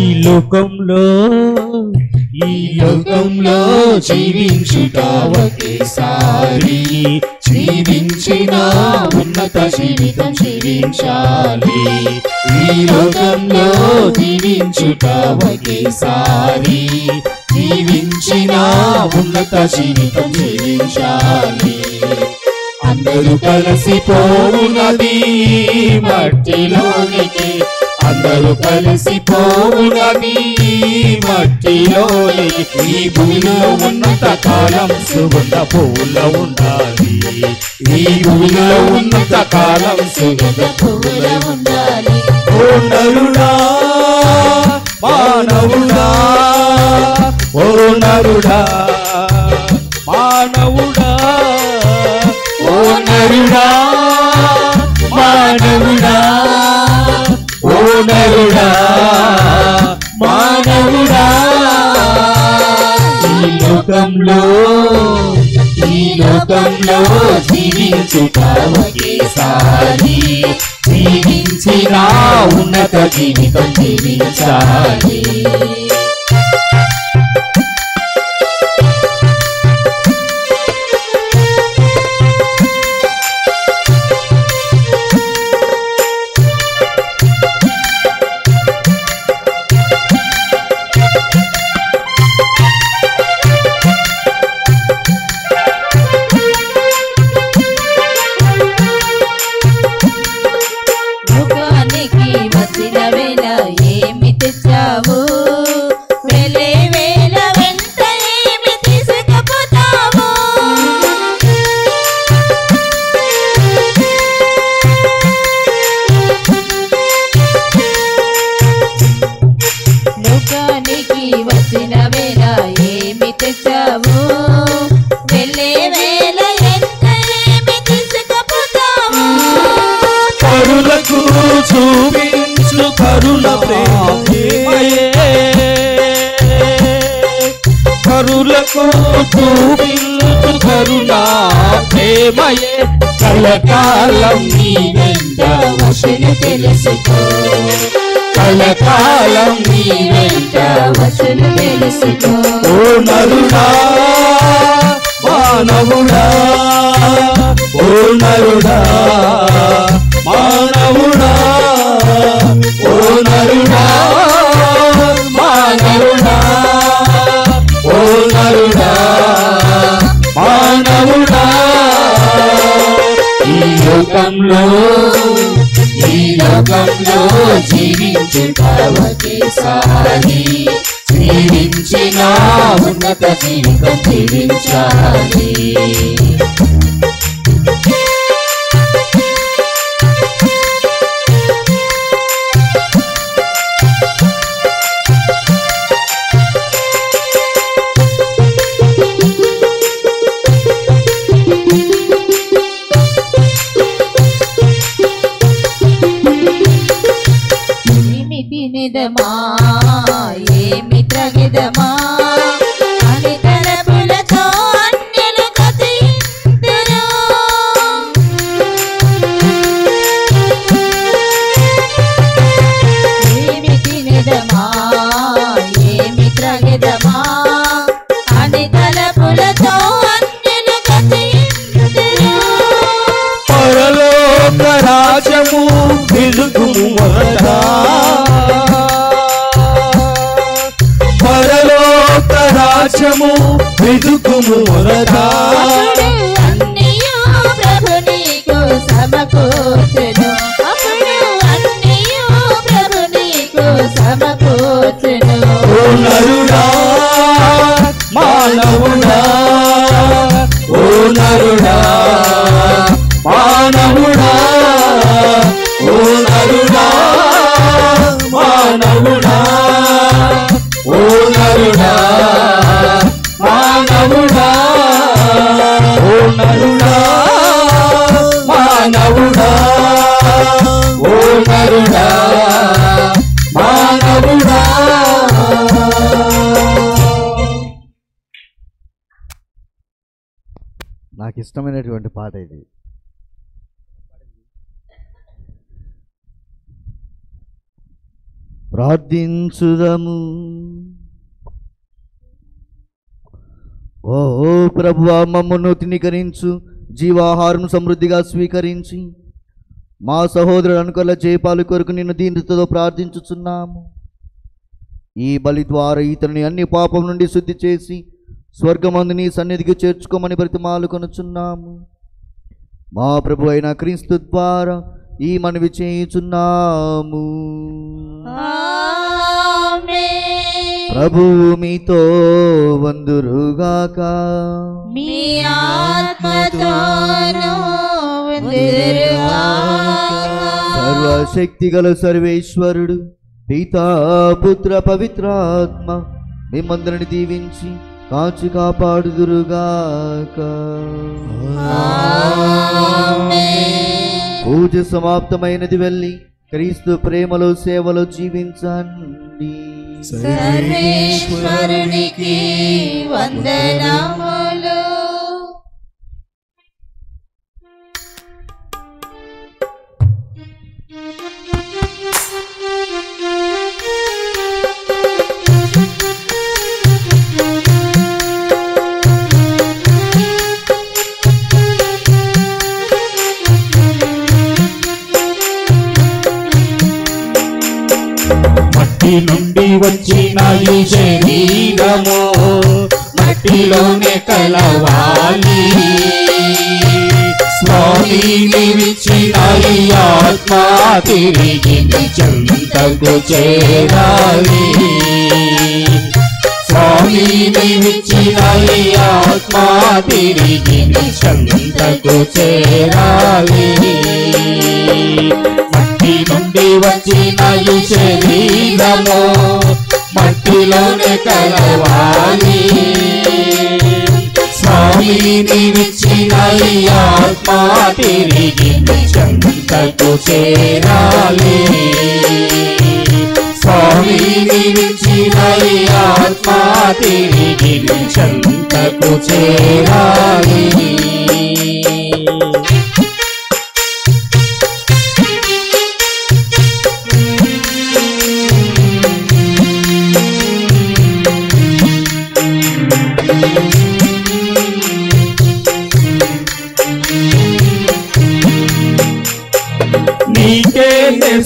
ఈ లోకంలో జీవించుట ఒకేసారి, జీవించిన ఉన్నత జీవితం జీవించాలి. ఈ లోకంలో జీవించుట ఒకేసారి, జీవించిన ఉన్నత జీవితం జీవించాలి. అందరూ కలిసిపోవునది మట్టిలోనికి, అందరూ కలిసిపోవునది మట్టిలోనికి. ఈ భూమిలో ఉన్నంత కాలం సుగంధ పువ్వుల ఉండాలి. ఈ భూమిలో ఉన్నంత కాలం సుగంధ పువ్వుల ఉండాలి. ఓ నరుడా మానవుడా, ఓ నరుడా మానవుడా, ఓ నరుడా మానవుడా, ఓ నరుడా మానవుడా. ఈ లోకంలో జీవించుట ఒకేసారి, జీవించిన ఉన్నత జీవితం జీవించాలి. చూపించు కరుణ ప్రేమయే, కరులకు చూపించు కరుణ ప్రేమయే. కలకాలం నీ వెంట వశను తెలుసుకో, కలకాలం నీ వెంట వశను తెలుసుకో. ఓ నరుడా మానవుడా, ఓ నరుడా మానవుడా, ఓ నరుడా మానవుడా, ఓ నరుడా మానవుడా. ఈ లోకంలో జీవించుట ఒకేసారి, జీవించిన ఉన్నత జీవితం జీవించాలి. తినదమా ఏమి త్రగెదమా అని తలపులతో అన్యులు కథయింతురు. ఏమి తినదమా ఏమి త్రగెదమా రాజ్యము వెదుకుము మొదట అన్నయ్యో ప్రభు నీకు సమకూర్చెను అప్పుడు అన్నయ్యో ప్రభు నీకు సమకూర్చెను ఓ నరుడా మానవుడా ఓ నరుడా మానవుడా ఓ నరుడా మానవుడా ఓ నరుడా మానవుడా ఓ నరుడా మానవుడా ఓ నరుడా మానవుడా. నాకు ఇష్టమైనటువంటి పాట ఇది. ప్రార్థించుదము. ఓ ప్రభువా, మమ్మను తినికరించు, జీవాహారం సమృద్ధిగా స్వీకరించి మా సహోదరుడు అనుకూల జయపాలు కొరకు నిన్ను దీనితో ప్రార్థించుచున్నాము. ఈ బలి ద్వారా ఇతరుని అన్ని పాపం నుండి శుద్ధి చేసి స్వర్గమందు నీ సన్నిధికి చేర్చుకోమని బ్రతిమాలుకొనుచున్నాము. మా ప్రభు అయిన క్రీస్తు ద్వారా ఈ మనవి చేయుచున్నాము. ప్రభువు మీతో వందురుగాక. మీ ఆత్మతోను వందురుగాక. సర్వశక్తి గల సర్వేశ్వరుడు పితా పుత్ర పవిత్రాత్మ మిమ్మందరిని దీవించి కాచి కాపాడుదురుగాక. పూజ సమాప్తమైనది. వెళ్ళి క్రీస్తు ప్రేమలో సేవలో జీవించండి. సర్వేశ్వరునికి వందనములు. మట్టి నుండి వచ్చిన ఈ శరీరము మట్టిలోనే కలవాలి. స్వామిని విచ్చిన ఈ ఆత్మ తిరిగి చెంతకు చేరాలి. స్వామిని విచ్చిన ఈ ఆత్మ తిరిగి చెంతకు చేరాలి. మట్టి నుండి వచ్చిన ఈ శరీరము మట్టిలోనే కలవాలి. స్వామిని విచ్చిన ఈ ఆత్మ తిరిగి చెంతకు చేరాలి. స్వామిని విచ్చిన ఈ ఆత్మ తిరిగి చెంతకు చేరాలి. నీకే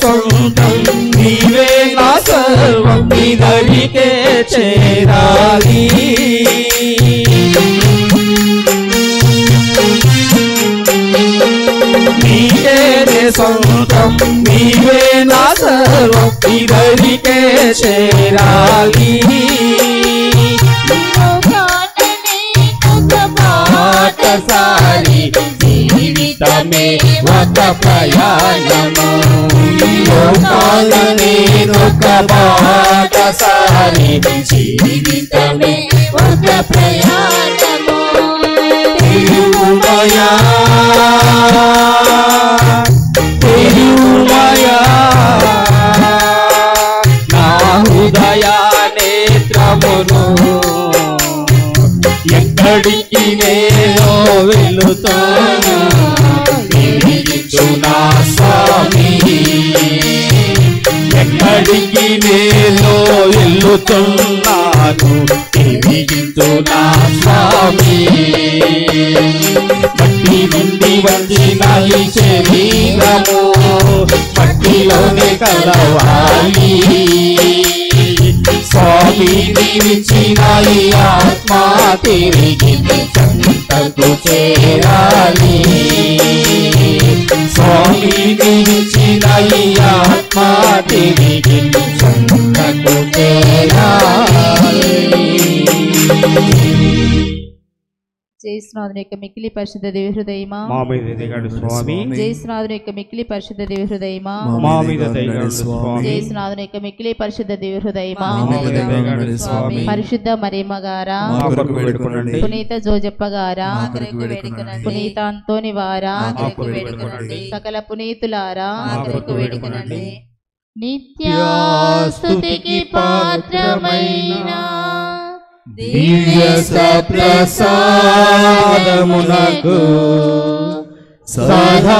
సొంతం, నీవే నా సర్వం, నీ దరికే చేరాలి. నీకే సొంతం, నీవే నా సర్వం, నీ దరికే చేరాలి. ఒకసారి జీవితమే ఒక ప్రయాణము. ఒక బాటసారి జీవితమే ఒక ప్రయాణము. తిరుమయా తిరుమయా నా హృదయ నేత్రమును ఎక్కడికి నేను వెళుతాను తిరిగిచు నా స్వామి. ఎక్కడికి నేను వెళుతున్నాను తిరిగిచు నా స్వామి. మట్టి నుండి వచ్చిన ఈ శరీరము మట్టిలోనే కలవాలి. స్వామి దీవించిన ఈ తిరిగి నీ చెంతకు చేరాలి. స్వామి నిలిచిన ఈ ఆత్మ తిరిగి నీ చెంతకు చేరాలి. జయస్నాథుని యొక్క మిక్కిలి పరిశుద్ధ దివ్య హృదయమా మా మీద దిగడు స్వామి. జయస్నాథుని యొక్క మిక్కిలి పరిశుద్ధ దివ్య హృదయమా మా మీద దిగడు స్వామి. జయస్నాథుని యొక్క మిక్కిలి పరిశుద్ధ దివ్య హృదయమా మా మీద దిగడు స్వామి. పరిశుద్ధ మరియమ్మ గారా మా కొరకు వేడుకొనండి. పునీత జోజప్ప గారా మా కొరకు వేడుకొనండి. పునీత అంతోని వారా మా కొరకు వేడుకొనండి. సకల పునీతులారా మా కొరకు వేడుకొనండి. నిత్యాస్తుతికి పాత్రమైన దివ్య సప్రసాదమునకు సదాకాలము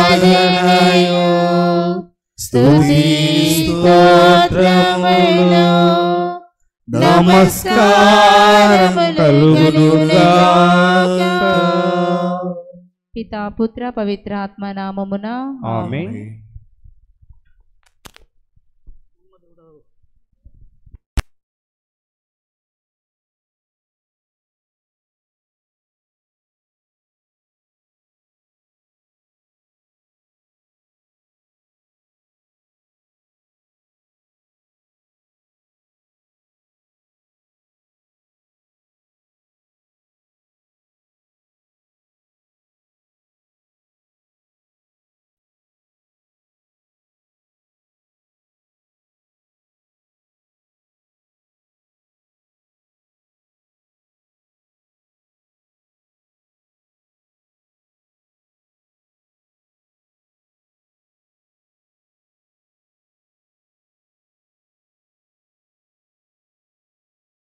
ఆరాధనయు స్తుతి స్తోత్రములు నమస్కారం కలుగునుగాక. పితా పుత్ర పవిత్ర ఆత్మ నామమున ఆమేన్.